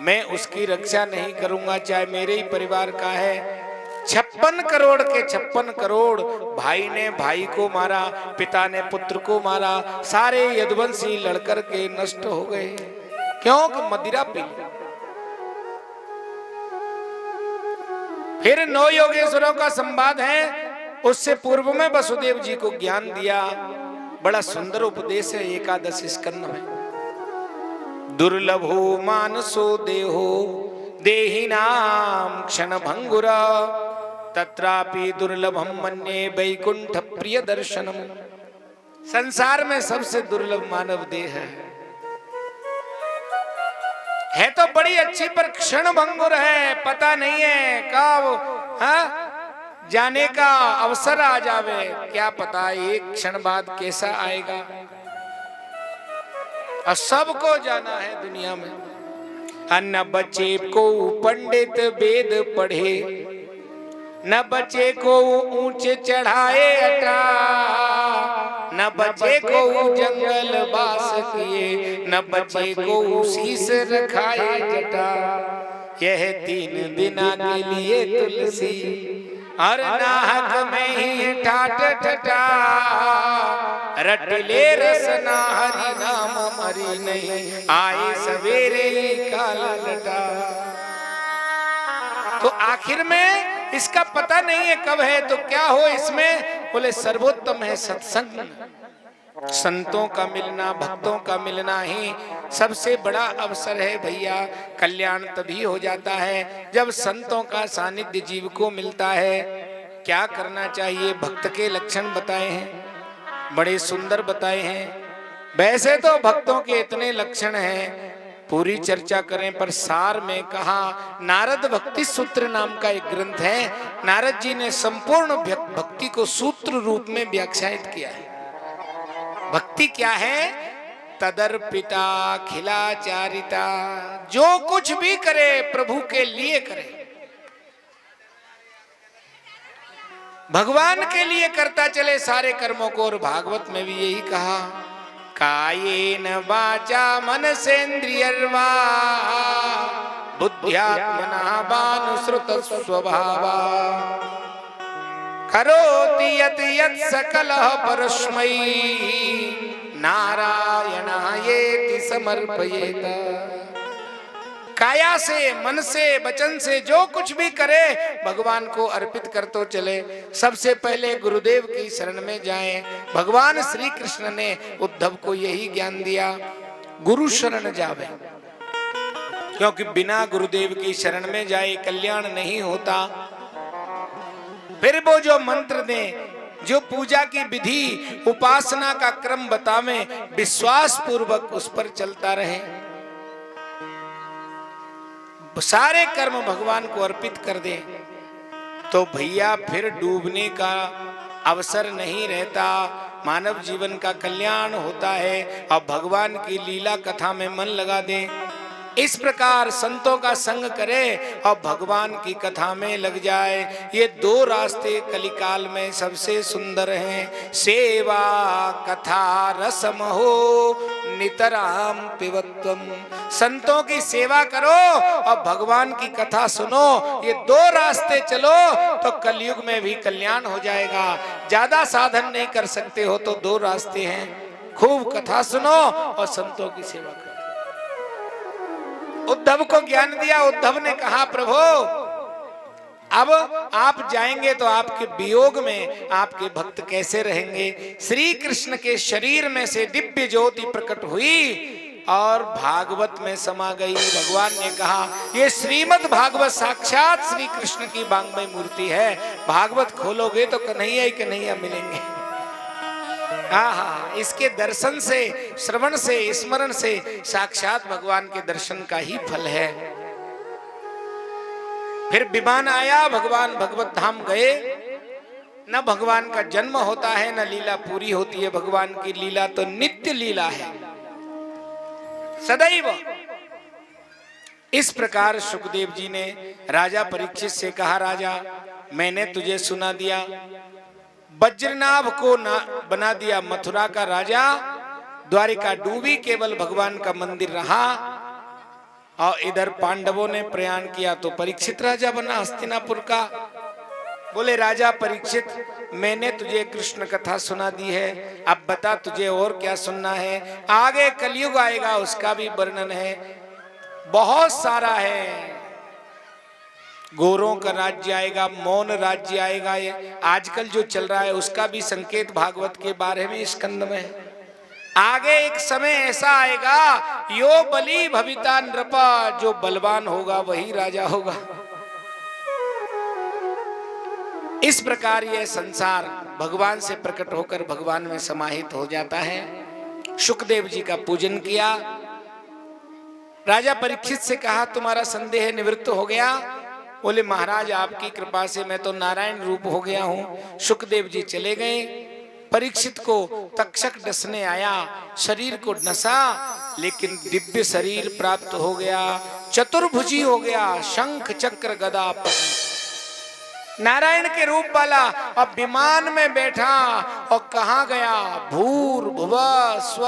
मैं उसकी रक्षा नहीं करूंगा, चाहे मेरे ही परिवार का है। 56 करोड़ के 56 करोड़, भाई ने भाई को मारा, पिता ने पुत्र को मारा, सारे यदुवंशी लड़कर के नष्ट हो गए। क्यों? कि मदिरा पी। फिर 9 योगेश्वरों का संवाद है, उससे पूर्व में वसुदेव जी को ज्ञान दिया। बड़ा सुंदर उपदेश है 11 स्कंद में। दुर्लभो मानसो देहो देहिनाम क्षण भंगुरा तत्रापि दुर्लभम मन्ये वैकुंठ प्रिय दर्शनम। संसार में सबसे दुर्लभ मानव देह है तो बड़ी अच्छी, पर क्षण भंगुर है। पता नहीं है कब जाने का अवसर आ जावे, क्या पता एक क्षण बाद कैसा आएगा। और सबको जाना है दुनिया में। न बच्चे को पंडित वेद पढ़े, न बच्चे को ऊंचे चढ़ाए अटा, न बचे को जंगल बास किए, न बचे को शीस रखाए जटा। यह 3 दिना के लिए तुलसी और नाहक में ही ठाट ठटा। रटले रसना हरि नाम हरि नहीं, आए सवेरे ही काला लटा। तो आखिर में इसका पता नहीं है कब है तो क्या हो इसमें। बोले सर्वोत्तम है सत्संग, संतों का मिलना, भक्तों का मिलना ही सबसे बड़ा अवसर है भैया। कल्याण तभी हो जाता है जब संतों का सानिध्य जीव को मिलता है। क्या करना चाहिए, भक्त के लक्षण बताए हैं, बड़े सुंदर बताए हैं। वैसे तो भक्तों के इतने लक्षण हैं, पूरी चर्चा करें पर सार में कहा। नारद भक्ति सूत्र नाम का एक ग्रंथ है, नारद जी ने संपूर्ण भक्ति को सूत्र रूप में व्याख्यायित किया है। भक्ति क्या है? तदर्पिता खिलाचारिता, जो कुछ भी करे प्रभु के लिए करे, भगवान के लिए करता चले सारे कर्मों को। और भागवत में भी यही कहा, कायेन वाचा मनसेन्द्रियर्वा बुद्ध्यात्मना भानुसृत स्वभावा। करोति यत् यत् सकलः परस्मै नारायणायेति समर्पयेत। काया से, मन से, वचन से जो कुछ भी करे भगवान को अर्पित कर तो चले। सबसे पहले गुरुदेव की शरण में जाएं। भगवान श्री कृष्ण ने उद्धव को यही ज्ञान दिया, गुरु शरण जावे, क्योंकि बिना गुरुदेव की शरण में जाए कल्याण नहीं होता। फिर वो जो मंत्र दें, जो पूजा की विधि उपासना का क्रम बतावें, विश्वास पूर्वक उस पर चलता रहे, सारे कर्म भगवान को अर्पित कर दे, तो भैया फिर डूबने का अवसर नहीं रहता। मानव जीवन का कल्याण होता है और भगवान की लीला कथा में मन लगा दे। इस प्रकार संतों का संग करे और भगवान की कथा में लग जाए। ये 2 रास्ते कलिकाल में सबसे सुंदर हैं। सेवा कथा रसम हो नितराम पिबत्वम। संतों की सेवा करो और भगवान की कथा सुनो, ये 2 रास्ते चलो तो कलयुग में भी कल्याण हो जाएगा। ज्यादा साधन नहीं कर सकते हो तो 2 रास्ते हैं, खूब कथा सुनो और संतों की सेवा करो। उद्धव को ज्ञान दिया। उद्धव ने कहा, प्रभु अब आप जाएंगे तो आपके वियोग में आपके भक्त कैसे रहेंगे। श्री कृष्ण के शरीर में से दिव्य ज्योति प्रकट हुई और भागवत में समा गई। भगवान ने कहा, ये श्रीमद् भागवत साक्षात श्री कृष्ण की वाङ्मय मूर्ति है। भागवत खोलोगे तो कन्हैया ही कन्हैया मिलेंगे। हाँ, इसके दर्शन से, श्रवण से, स्मरण से साक्षात भगवान के दर्शन का ही फल है। फिर विमान आया, भगवान भगवत धाम गए। न भगवान का जन्म होता है न लीला पूरी होती है। भगवान की लीला तो नित्य लीला है, सदैव। इस प्रकार सुखदेव जी ने राजा परीक्षित से कहा, राजा मैंने तुझे सुना दिया, वज्रनाभ को बना दिया मथुरा का राजा, द्वारिका डूबी, केवल भगवान का मंदिर रहा। और इधर पांडवों ने प्रयाण किया तो परीक्षित राजा बना हस्तिनापुर का। बोले, राजा परीक्षित, मैंने तुझे कृष्ण कथा सुना दी है, अब बता तुझे और क्या सुनना है। आगे कलयुग आएगा, उसका भी वर्णन है, बहुत सारा है। गोरों का राज्य आएगा, मौन राज्य आएगा, ये आजकल जो चल रहा है उसका भी संकेत भागवत के बारे में स्कंद में है। आगे एक समय ऐसा आएगा, यो बली भविता नृपा, जो बलवान होगा वही राजा होगा। इस प्रकार यह संसार भगवान से प्रकट होकर भगवान में समाहित हो जाता है। शुकदेव जी का पूजन किया। राजा परीक्षित से कहा, तुम्हारा संदेह निवृत्त हो गया। बोले, महाराज आपकी कृपा से मैं तो नारायण रूप हो गया हूँ। शुकदेव जी चले गए। परीक्षित को तक्षक डसने आया, शरीर को डसा, लेकिन दिव्य शरीर प्राप्त हो गया, चतुर्भुजी हो गया, शंख चक्र गदा नारायण के रूप वाला, अब विमान में बैठा और कहाँ गया? भूर्भुव स्व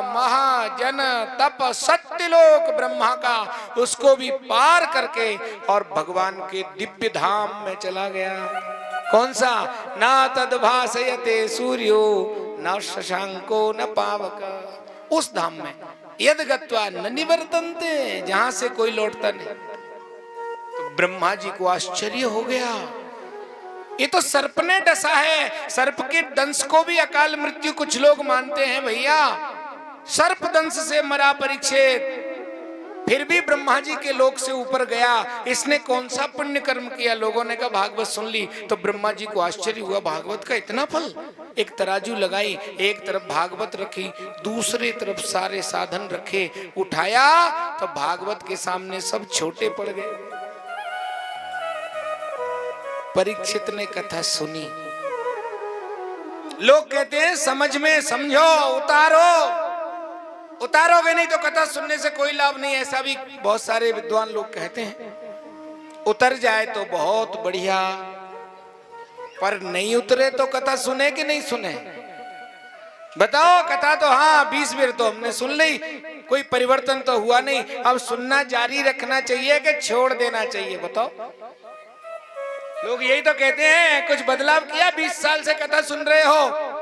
महाजन तप सत्यलोक ब्रह्मा का, उसको भी पार करके और भगवान के दिव्य धाम में चला गया। कौन सा? ना तद्भासयते सूर्यो न शशांको न पावक। उस धाम में यद गत्वा न निवर्तन्ते, जहां से कोई लौटता नहीं। तो ब्रह्मा जी को आश्चर्य हो गया, ये तो सर्प ने डसा है। सर्प के दंश को भी अकाल मृत्यु कुछ लोग मानते हैं भैया। सर्प दंश से मरा परीक्षित, फिर भी ब्रह्मा जी के लोक से ऊपर गया। इसने कौन सा पुण्य कर्म किया? लोगों ने कहा भागवत सुन ली। तो ब्रह्मा जी को आश्चर्य हुआ, भागवत का इतना फल। एक तराजू लगाई, एक तरफ भागवत रखी, दूसरी तरफ सारे साधन रखे, उठाया तो भागवत के सामने सब छोटे पड़ गए। परीक्षित ने कथा सुनी। लोग कहते हैं समझ में समझो, उतारो। उतारोगे नहीं तो कथा सुनने से कोई लाभ नहीं। ऐसा भी बहुत सारे विद्वान लोग कहते हैं। उतर जाए तो बहुत बढ़िया, पर नहीं उतरे तो कथा सुने कि नहीं सुने? बताओ। कथा तो हाँ 20 बार तो हमने सुन ली, कोई परिवर्तन तो हुआ नहीं। अब सुनना जारी रखना चाहिए कि छोड़ देना चाहिए? बताओ। लोग यही तो कहते हैं, कुछ बदलाव किया? 20 साल से कथा सुन रहे हो,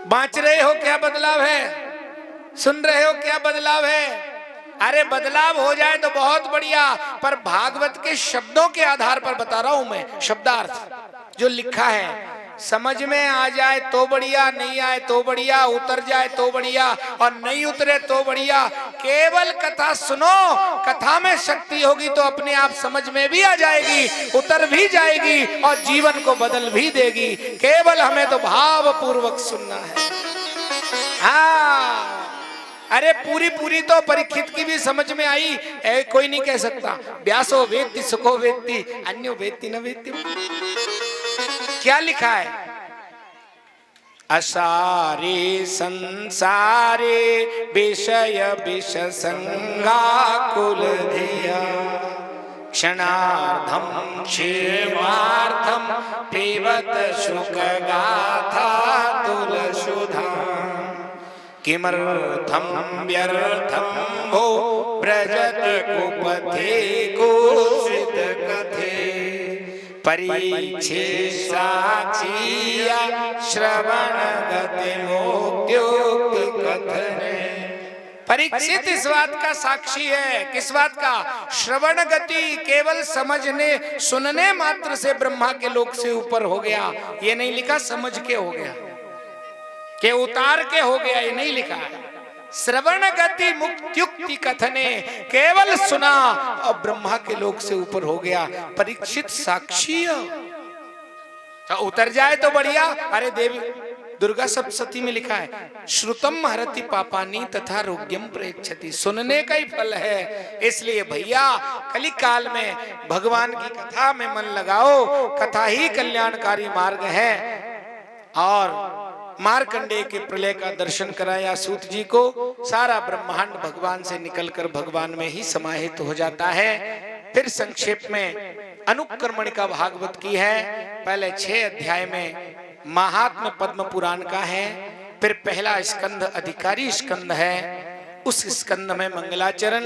बाँच रहे हो, क्या बदलाव है? सुन रहे हो, क्या बदलाव है? अरे बदलाव हो जाए तो बहुत बढ़िया, पर भागवत के शब्दों के आधार पर बता रहा हूं मैं। शब्दार्थ जो लिखा है समझ में आ जाए तो बढ़िया, नहीं आए तो बढ़िया, उतर जाए तो बढ़िया और नहीं उतरे तो बढ़िया। केवल कथा सुनो, कथा में शक्ति होगी तो अपने आप समझ में भी आ जाएगी, उतर भी जाएगी और जीवन को बदल भी देगी। केवल हमें तो भाव पूर्वक सुनना है। हाँ, अरे पूरी पूरी तो परीक्षित की भी समझ में आई। कोई नहीं कह सकता व्यासो वेत्ति सुखो वेत्ति अन्यो वेत्ति न वेत्ति। क्या लिखा है? असारे संसारे विषय विष संगाकुल धिया क्षणार्धम क्षेमार्थम पिबत शुक गाथा तुलसुधा किमर्थम व्यर्थम भो व्रजत कुपथे कुसित कथे परीक्षे साक्षिया श्रवण गति मोक्त्युक्ति कथने। परीक्षित इस बात का साक्षी है। किस बात का? श्रवण गति, केवल समझने सुनने मात्र से ब्रह्मा के लोक से ऊपर हो गया। ये नहीं लिखा समझ के हो गया, के उतार के हो गया, ये नहीं लिखा है। श्रवण गति मुक्त्युक्ति कथने, केवल सुना और ब्रह्मा के लोक से ऊपर हो गया। परीक्षित साक्षी तो उतर जाए तो बढ़िया। अरे देवी दुर्गा सप्तशती में लिखा है श्रुतम हरति पापानी तथा रोग्यम प्रेक्षति। सुनने का ही फल है। इसलिए भैया कली काल में भगवान की कथा में मन लगाओ। कथा ही कल्याणकारी मार्ग है। और मार्कंडेय के प्रलय का दर्शन कराया सूत जी को। सारा ब्रह्मांड भगवान से निकलकर भगवान में ही समाहित हो जाता है। फिर संक्षेप में अनुक्रमणिका भागवत की है। पहले 6 अध्याय में महात्म्य पद्म पुराण का है। फिर पहला स्कंद अधिकारी स्कंद है। उस स्कंद में मंगलाचरण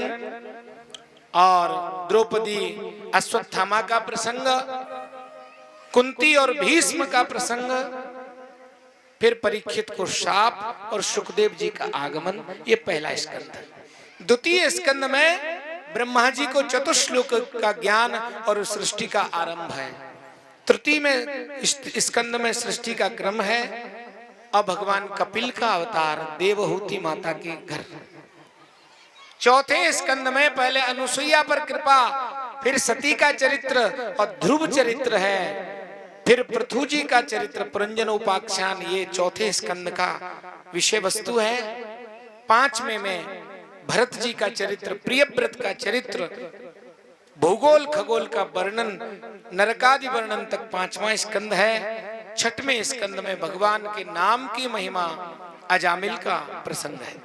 और द्रौपदी अश्वत्थामा का प्रसंग, कुंती और भीष्म का प्रसंग, फिर परीक्षित को शाप और सुखदेव जी का आगमन। ये पहला स्कंद है। द्वितीय स्कंद में ब्रह्मा जी को चतुश्लोक का ज्ञान और सृष्टि का आरंभ है। तृतीय में स्कंद में सृष्टि का क्रम है। अब भगवान कपिल का अवतार देवहूति माता के घर। चौथे स्कंद में पहले अनुसुईया पर कृपा, फिर सती का चरित्र और ध्रुव चरित्र है, फिर पृथु जी का चरित्र पुरंजन उपाख्यान। ये चौथे स्कंद का विषय वस्तु है। 5वें में भरत जी का चरित्र, प्रियव्रत का चरित्र, भूगोल खगोल का वर्णन, नरकादि वर्णन तक 5वां स्कंद है। 6वें स्कंद में भगवान के नाम की महिमा, अजामिल का प्रसंग है।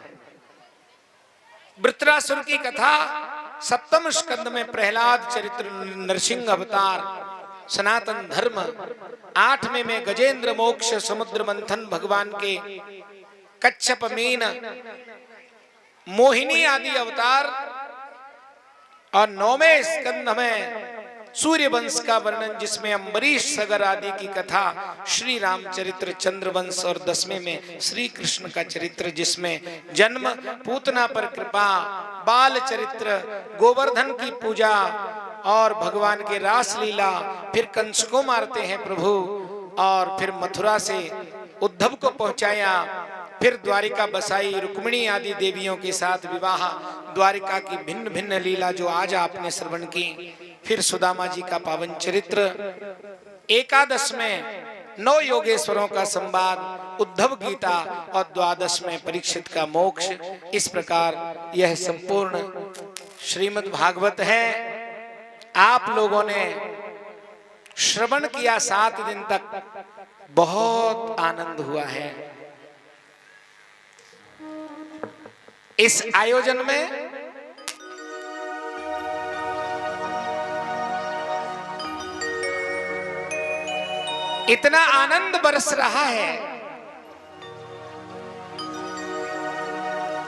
वृत्रासुर की कथा सप्तम स्कंद में प्रहलाद चरित्र, नरसिंह अवतार, सनातन धर्म, 8वें में गजेंद्र मोक्ष, समुद्र मंथन, भगवान के कच्छप, मीन, मोहिनी आदि अवतार, और 9वें स्कंद में सूर्य वंश का वर्णन जिसमें अम्बरीश सगर आदि की कथा, श्री रामचरित्र, चंद्रवंश, और 10वें में श्री कृष्ण का चरित्र जिसमें जन्म, पूतना पर कृपा, बाल चरित्र, गोवर्धन की पूजा और भगवान के रास लीला, फिर कंस को मारते हैं प्रभु, और फिर मथुरा से उद्धव को पहुंचाया, फिर द्वारिका बसाई, रुक्मिणी आदि देवियों के साथ विवाह, द्वारिका की भिन्न भिन्न लीला जो आज आपने श्रवण की, फिर सुदामा जी का पावन चरित्र, एकादश में 9 योगेश्वरों का संवाद, उद्धव गीता, और द्वादश में परीक्षित का मोक्ष। इस प्रकार यह संपूर्ण श्रीमद् भागवत है। आप लोगों ने श्रवण किया 7 दिन तक, बहुत आनंद हुआ है। इस आयोजन में इतना आनंद बरस रहा है,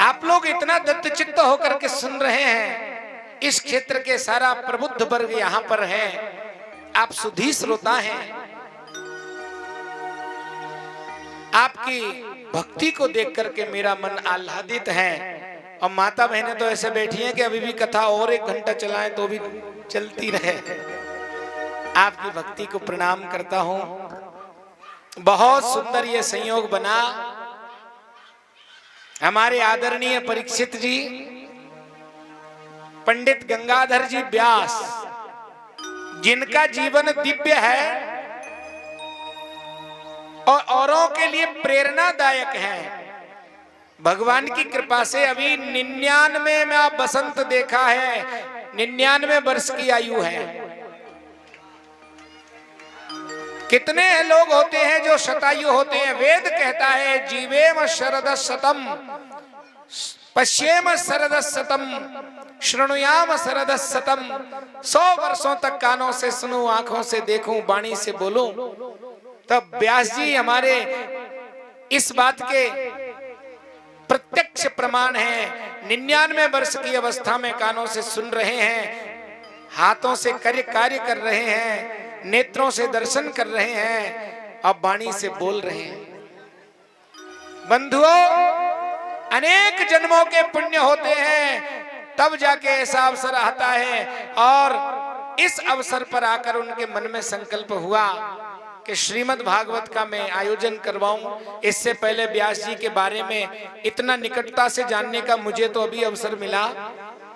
आप लोग इतना दत्तचित्त होकर के सुन रहे हैं। इस क्षेत्र के सारा प्रबुद्ध वर्ग यहां पर है, आप सुधी श्रोता हैं। आपकी भक्ति को देख करके मेरा मन आह्लादित है, और माता बहनें तो ऐसे बैठी हैं कि अभी भी कथा और 1 घंटा चलाएं तो भी चलती रहे। आपकी भक्ति को प्रणाम करता हूं। बहुत सुंदर ये संयोग बना। हमारे आदरणीय परीक्षित जी, पंडित गंगाधर जी व्यास, जिनका जीवन दिव्य है और औरों के लिए प्रेरणादायक है, भगवान की कृपा से अभी 99 में आप बसंत देखा है, 99 वर्ष की आयु है। कितने लोग होते हैं जो शतायु होते हैं। वेद कहता है जीवेम शरद शतम, पश्येम शरद शतम, शृणुयाम शरद शतम। 100 वर्षों तक कानों से सुनूं, आंखों से देखूं, वाणी से बोलूं। तब व्यास जी हमारे इस बात के प्रत्यक्ष प्रमाण हैं। 99 वर्ष की अवस्था में कानों से सुन रहे हैं, हाथों से कार्य कर रहे हैं, नेत्रों से दर्शन कर रहे हैं, अब वाणी से बोल रहे हैं। बंधुओं, अनेक जन्मों के पुण्य होते हैं, तब जाके ऐसा अवसर आता है। और इस अवसर पर आकर उनके मन में संकल्प हुआ कि श्रीमद् भागवत का मैं आयोजन करवाऊं। इससे पहले व्यास जी के बारे में इतना निकटता से जानने का मुझे तो अभी अवसर मिला।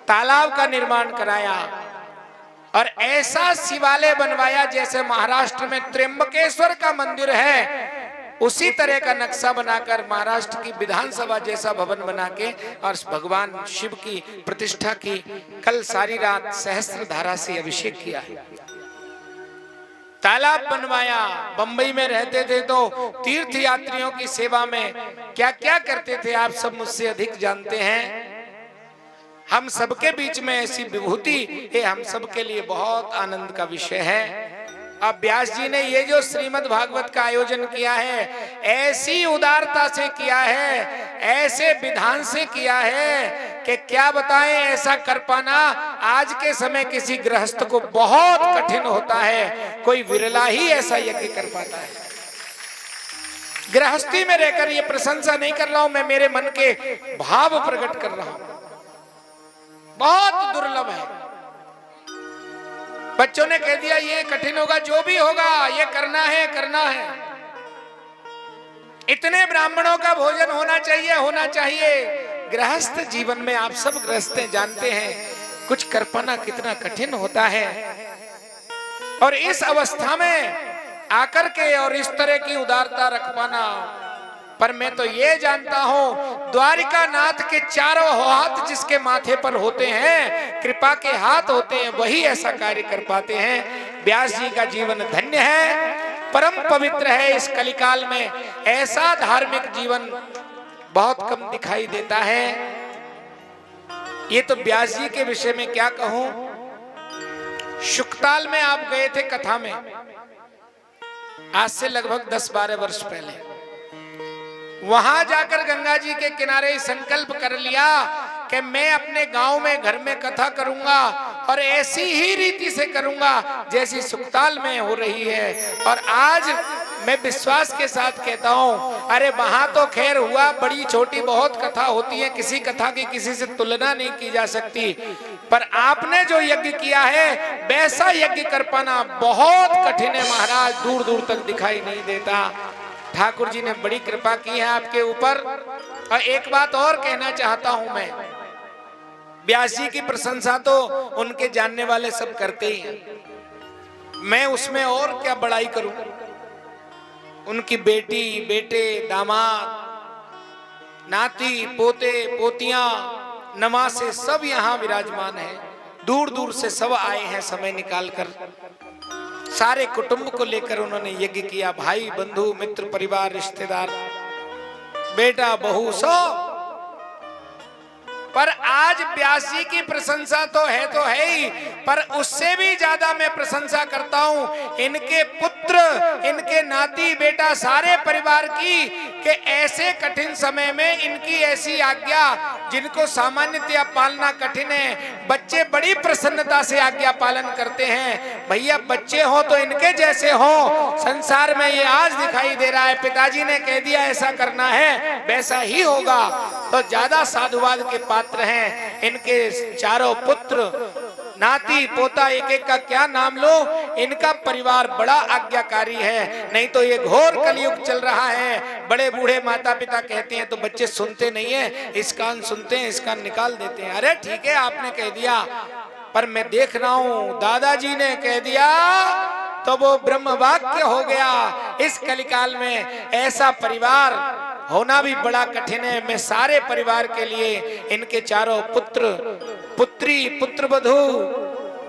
तालाब का निर्माण कराया और ऐसा शिवालय बनवाया जैसे महाराष्ट्र में त्र्यंबकेश्वर का मंदिर है, उसी तरह का नक्शा बनाकर महाराष्ट्र की विधानसभा जैसा भवन बना के और भगवान शिव की प्रतिष्ठा की। कल सारी रात सहस्त्र धारा से अभिषेक किया है। तालाब बनवाया। बंबई में रहते थे तो तीर्थ यात्रियों की सेवा में क्या क्या करते थे आप सब मुझसे अधिक जानते हैं। हम सबके बीच में ऐसी विभूति ये हम सबके लिए बहुत आनंद का विषय है। अब व्यास जी ने ये जो श्रीमद् भागवत का आयोजन किया है, ऐसी उदारता से किया है, ऐसे विधान से किया है कि क्या बताएं। ऐसा कर पाना आज के समय किसी गृहस्थ को बहुत कठिन होता है, कोई विरला ही ऐसा यज्ञ कर पाता है। गृहस्थी में रहकर ये प्रशंसा नहीं कर रहा हूं मैं, मेरे मन के भाव प्रकट कर रहा हूं। बहुत दुर्लभ है। बच्चों ने कह दिया ये कठिन होगा, जो भी होगा ये करना है, करना है। इतने ब्राह्मणों का भोजन होना चाहिए, होना चाहिए। गृहस्थ जीवन में आप सब गृहस्थ जानते हैं कुछ कर पाना कितना कठिन होता है। और इस अवस्था में आकर के और इस तरह की उदारता रख पाना, पर मैं तो ये जानता हूं द्वारिका नाथ के चारों हाथ जिसके माथे पर होते हैं, कृपा के हाथ होते हैं, वही ऐसा कार्य कर पाते हैं। व्यास जी का जीवन धन्य है, परम पवित्र है। इस कलिकाल में ऐसा धार्मिक जीवन बहुत कम दिखाई देता है। ये तो व्यास जी के विषय में क्या कहूं। शुकताल में आप गए थे कथा में, आज से लगभग 10-12 वर्ष पहले। वहां जाकर गंगा जी के किनारे संकल्प कर लिया कि मैं अपने गांव में घर में कथा करूंगा और ऐसी ही रीति से करूंगा जैसी सुकताल में हो रही है। और आज मैं विश्वास के साथ कहता हूं, अरे वहां तो खैर हुआ, बड़ी छोटी बहुत कथा होती है, किसी कथा की किसी से तुलना नहीं की जा सकती, पर आपने जो यज्ञ किया है वैसा यज्ञ कर पाना बहुत कठिन है महाराज, दूर दूर तक दिखाई नहीं देता। ठाकुर जी ने बड़ी कृपा की है आपके ऊपर। और एक बात और कहना चाहता हूं मैं, व्यास जी की प्रशंसा तो उनके जानने वाले सब करते ही हैं, मैं उसमें और क्या बड़ाई करूं। उनकी बेटी, बेटे, दामाद, नाती, पोते, पोतियां, नवासे सब यहाँ विराजमान हैं। दूर दूर से सब आए हैं समय निकालकर, सारे कुटुंब को लेकर उन्होंने यज्ञ किया। भाई, बंधु, मित्र, परिवार, रिश्तेदार, बेटा, बहू, सब। पर आज व्यास जी की प्रशंसा तो है ही, पर उससे भी ज्यादा मैं प्रशंसा करता हूं इनके पुत्र, इनके नाती, बेटा, सारे परिवार की, कि ऐसे कठिन समय में इनकी ऐसी आज्ञा जिनको सामान्यतया पालना कठिन है, बच्चे बड़ी प्रसन्नता से आज्ञा पालन करते हैं। भैया बच्चे हो तो इनके जैसे हो, संसार में ये आज दिखाई दे रहा है, पिताजी ने कह दिया ऐसा करना है वैसा ही होगा, तो ज्यादा साधुवाद के पात्र हैं इनके चारों पुत्र, नाती, पोता, एक एक का क्या नाम लो, इनका परिवार बड़ा आज्ञाकारी है। नहीं तो ये घोर कलयुग चल रहा है, बड़े बूढ़े माता पिता कहते हैं तो बच्चे सुनते नहीं है, इस कान सुनते हैं, इस कान निकाल देते हैं। अरे ठीक है आपने कह दिया, पर मैं देख रहा हूं दादाजी ने कह दिया तो वो ब्रह्म वाक्य हो गया। इस कलिकाल में ऐसा परिवार होना भी बड़ा कठिन है। मैं सारे परिवार के लिए, इनके चारों पुत्र, पुत्री, पुत्रवधू,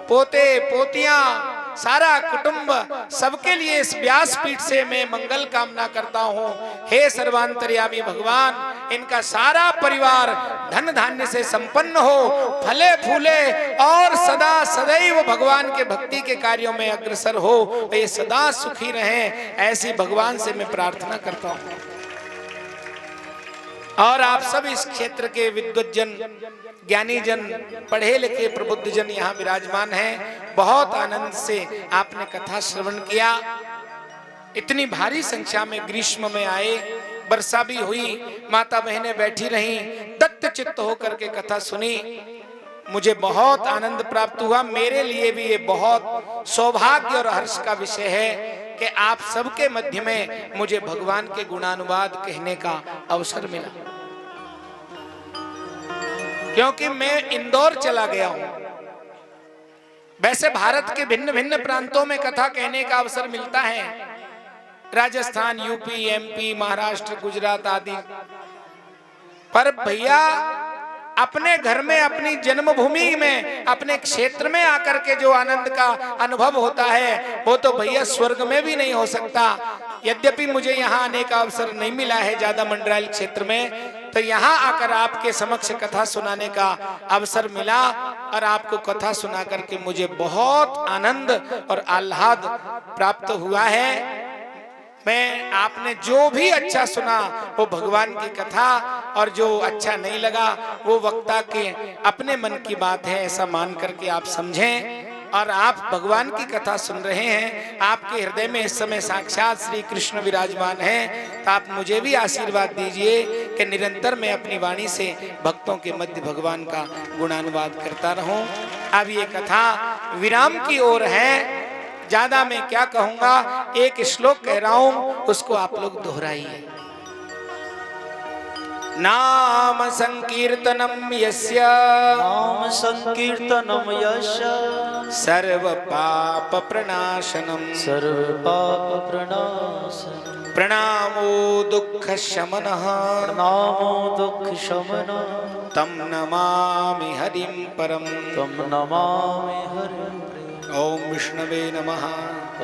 पोते, पोतियां, सारा कुटुंब, सबके लिए इस व्यासपीठ से मैं मंगल कामना करता हूं। हे सर्वांतर्यामी भगवान, इनका सारा परिवार धन धान्य से संपन्न हो, फले फूले और सदा सदैव भगवान के भक्ति के कार्यों में अग्रसर हो, ये सदा सुखी रहें, ऐसी भगवान से मैं प्रार्थना करता हूं। और आप सब इस क्षेत्र के विद्वज्जन, ज्ञानी जन, पढ़े लिखे प्रबुद्ध जन यहाँ विराजमान हैं। बहुत आनंद से आपने कथा श्रवण किया। इतनी भारी संख्या में ग्रीष्म में आए, वर्षा भी हुई, माता बहनें बैठी रहीं, दत्त चित्त होकर के कथा सुनी, मुझे बहुत आनंद प्राप्त हुआ। मेरे लिए भी ये बहुत सौभाग्य और हर्ष का विषय है कि आप सबके मध्य में मुझे भगवान के गुणानुवाद कहने का अवसर मिला, क्योंकि मैं इंदौर चला गया हूं। वैसे भारत के भिन्न भिन्न प्रांतों में कथा कहने का अवसर मिलता है, राजस्थान, यूपी, एमपी, महाराष्ट्र, गुजरात आदि, पर भैया अपने घर में, अपनी जन्मभूमि में, अपने क्षेत्र में आकर के जो आनंद का अनुभव होता है वो तो भैया स्वर्ग में भी नहीं हो सकता। यद्यपि मुझे यहाँ आने का अवसर नहीं मिला है ज्यादा मंडरायल क्षेत्र में, तो यहाँ आकर आपके समक्ष कथा सुनाने का अवसर मिला और आपको कथा सुना करके मुझे बहुत आनंद और आह्लाद प्राप्त हुआ है। मैं, आपने जो भी अच्छा सुना वो भगवान की कथा, और जो अच्छा नहीं लगा वो वक्ता के अपने मन की बात है, ऐसा मान करके आप समझें। और आप भगवान की कथा सुन रहे हैं, आपके हृदय में इस समय साक्षात श्री कृष्ण विराजमान हैं, तो आप मुझे भी आशीर्वाद दीजिए कि निरंतर मैं अपनी वाणी से भक्तों के मध्य भगवान का गुणानुवाद करता रहूं। अब ये कथा विराम की ओर है, ज्यादा मैं क्या कहूंगा, एक श्लोक कह रहा हूं, उसको आप लोग दोहराइए। नाम संकीर्तनम यस्य, नाम संकीर्तनम यस्य, सर्व पाप प्रणाशनम, सर्व पाप प्रणाशनम, प्रणामो दुख शमनः, प्रणामो दुख शमनः, तम नमामि हरिं परम, तम नमामि हरिं। ओम विष्णवे नमः,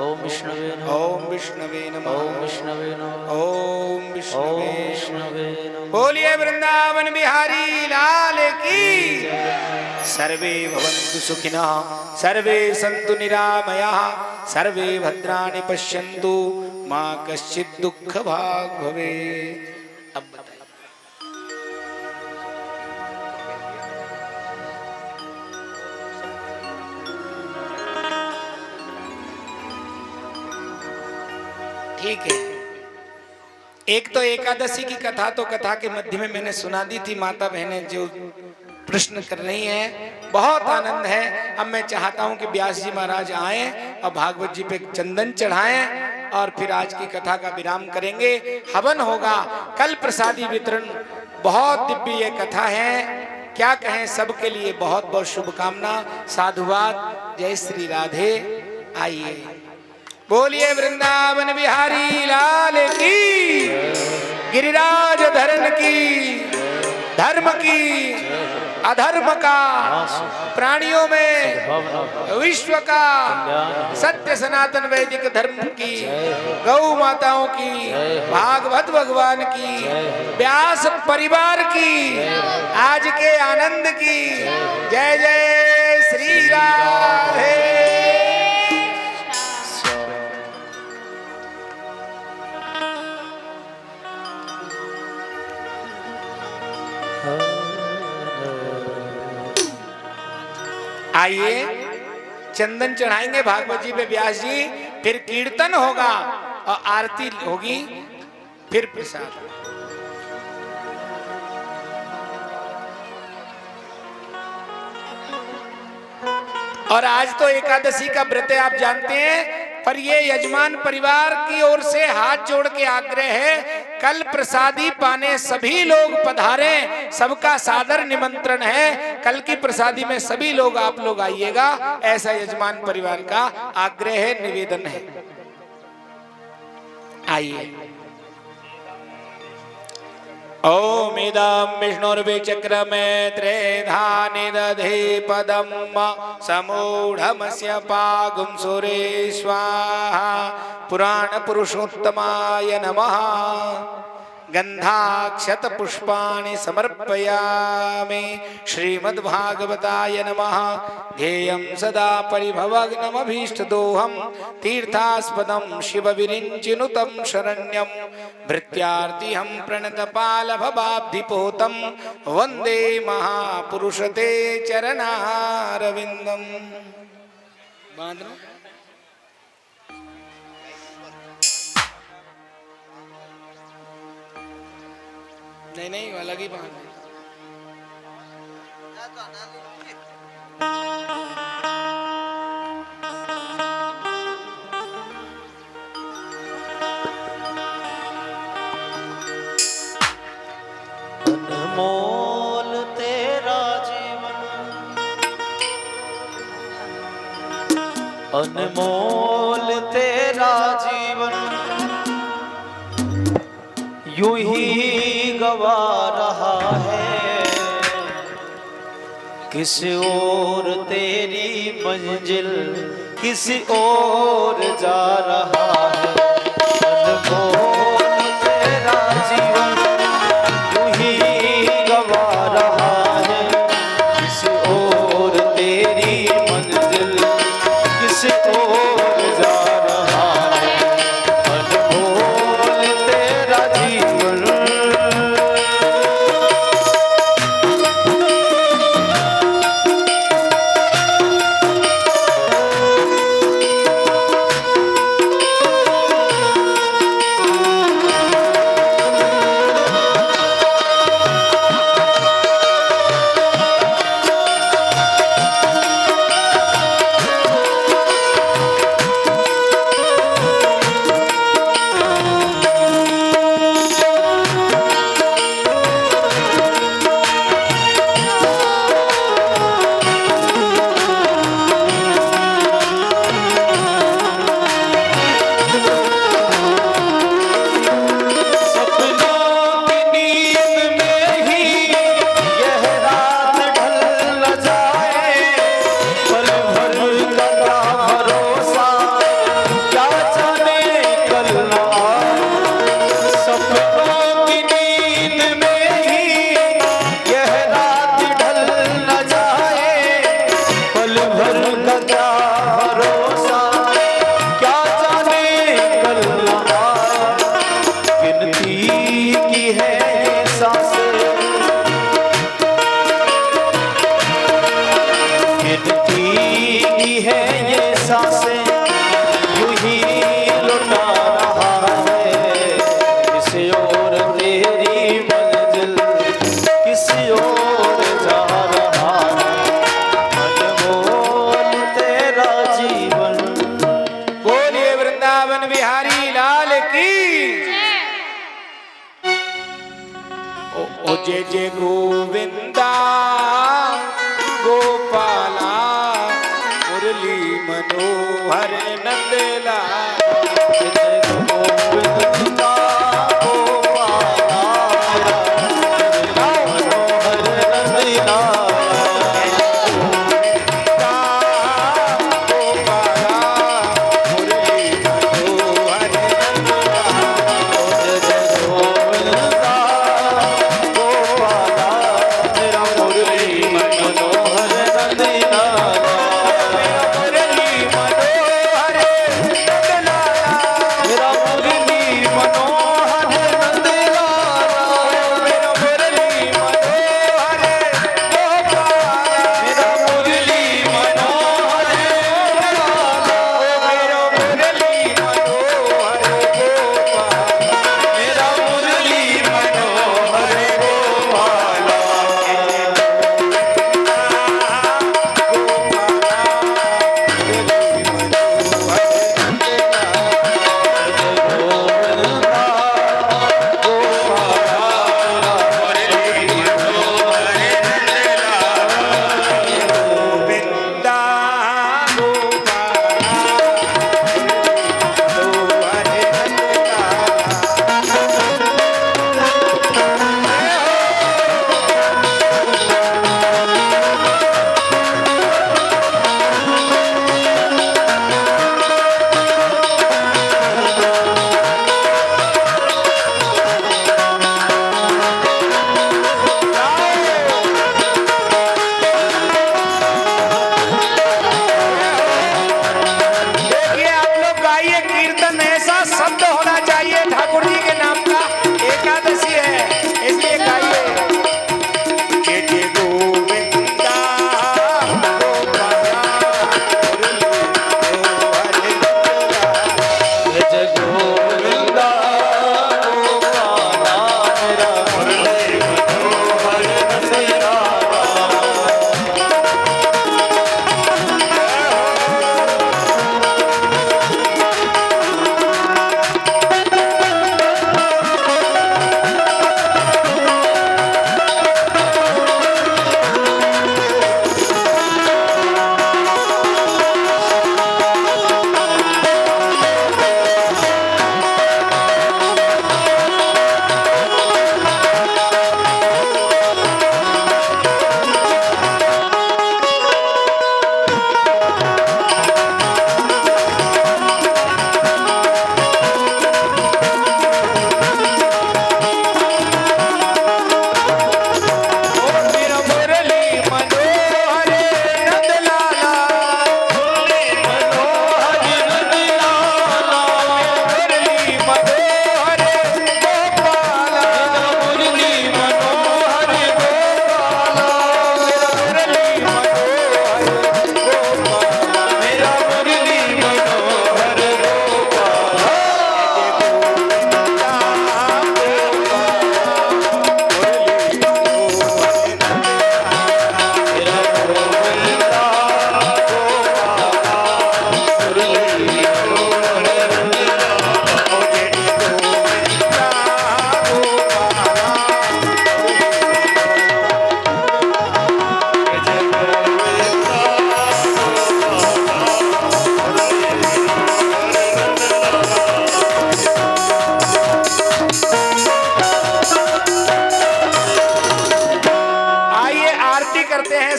ओम विष्णवे नमः, ओम विष्णवे नमः, ओम विष्णवे नमः, ओम विष्णवे ओम विष्णवे नमः। बोलिए वृंदावन बिहारी लाल की। सर्वे भवन्तु सुखिनः, सर्वे सन्तु निरामयाः, सर्वे भद्राणि पश्यन्तु, मा कश्चित् दुःख भाग् भवेत्। अब बताइए। ठीक है, एक तो एकादशी की कथा तो कथा के मध्य में मैंने सुना दी थी। माता बहनें जो प्रश्न कर रही हैं, बहुत आनंद है। अब मैं चाहता हूं कि व्यास जी महाराज आए और भागवत जी पे चंदन चढ़ाएं और फिर आज की कथा का विराम करेंगे। हवन होगा, कल प्रसादी वितरण। बहुत दिव्य ये कथा है, क्या कहें। सबके लिए बहुत बहुत शुभकामना, साधुवाद। जय श्री राधे। आइए बोलिए वृंदावन बिहारी लाल की, गिरिराज धरन की, धर्म की, अधर्म का, प्राणियों में विश्व का, सत्य सनातन वैदिक धर्म की, गौ माताओं की, भागवत भगवान की, व्यास परिवार की, आज के आनंद की। जय जय श्री राधे। आइए चंदन चढ़ाएंगे भागवत जी पे व्यास जी, फिर कीर्तन होगा और आरती होगी, फिर प्रसाद। और आज तो एकादशी का व्रत है, आप जानते हैं। पर ये यजमान परिवार की ओर से हाथ जोड़ के आग्रह है, कल प्रसादी पाने सभी लोग पधारें। सबका सादर निमंत्रण है, कल की प्रसादी में सभी लोग आप लोग आइएगा, ऐसा यजमान परिवार का आग्रह है, निवेदन है। आइए। ओम इदं विष्णुर्विचक्रमे त्रेधा निदधे पदं समूढमस्य पागुंसुरे स्वाहा। पुराण पुरुषोत्तमाय नमः। गंधाक्षत पुष्पाणि समर्पयामि। श्रीमद्भागवताय नमः। ध्येयं सदा परिभवग्नमभीष्टदोहं तीर्थास्पदं शिवविरिञ्चिनुतं शरण्यं भृत्यार्तिहं प्रणतपालभवाब्धिपोतं वन्दे महापुरुषते चरणारविन्दम्। नहीं अलग ही बात है। अनमोल तेरा जीवन, अनमोल तेरा जीवन, यूं ही गवा रहा है। किस ओर तेरी मंजिल, किस ओर जा रहा है। अनमोल तेरा जीवन यूं ही गवा रहा है। किस ओर तेरी मंजिल, किस ओर जा रहा है। अनमोल तेरा जीवन, जय जय गोविंदा गोपाला मुरली मनोहर नंदला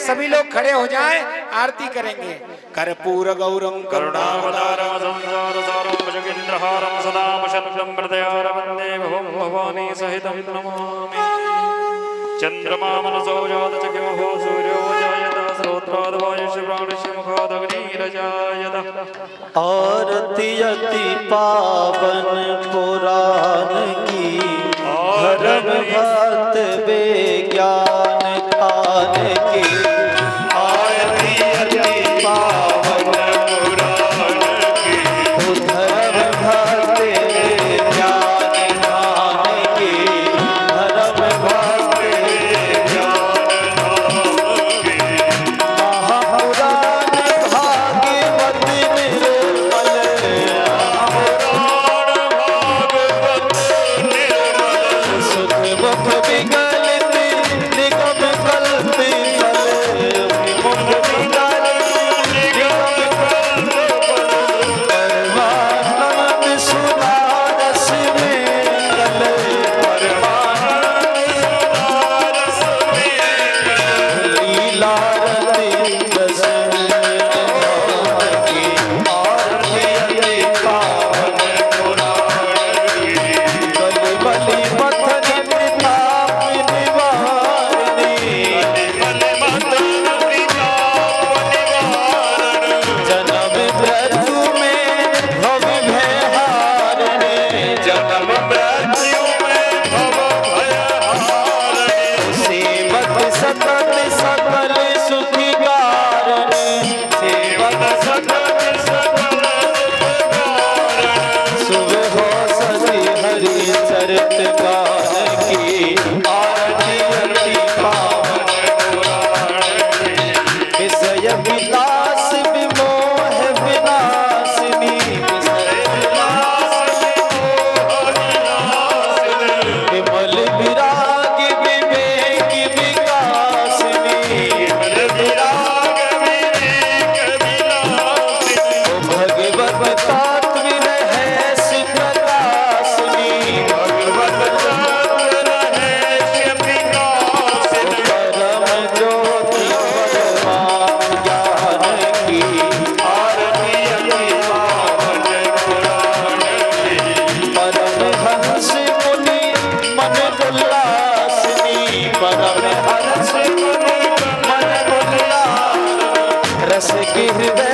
सभी लोग खड़े हो जाएं, आरती करेंगे। कर्पूर गौरम करुणावतारम संसार सारम भजगेन्द्रहारम सदा वशनं प्रदयार वन्दे भवानी सहितं नमामि। चन्द्रमा मनसो जात चकिमहो सूर्यो जायत स्रोत्राद् वायुश्च प्राणश्च मुखाद् अग्निरजायत। आरती अति पावन पुराण की धर्म भक्त विज्ञान खान की आरती अति पावन पुराण की धर्म भक्त विज्ञान खान की धर्म भक्त विज्ञान खान की महापुराण भागवत निर्मल पुराण भागवत करत गान की आरती अति पावन विषय विलास विमोह विनाशिनी विमल विराग विवेक विकासिनी भगवत तत्व रहस्य प्रकाशिनी परम ज्योति परमात्म ज्ञान की आरती परमहंस मुनि मन उल्लासिनी परमहंस मुनि मन उल्लास रस की हृदय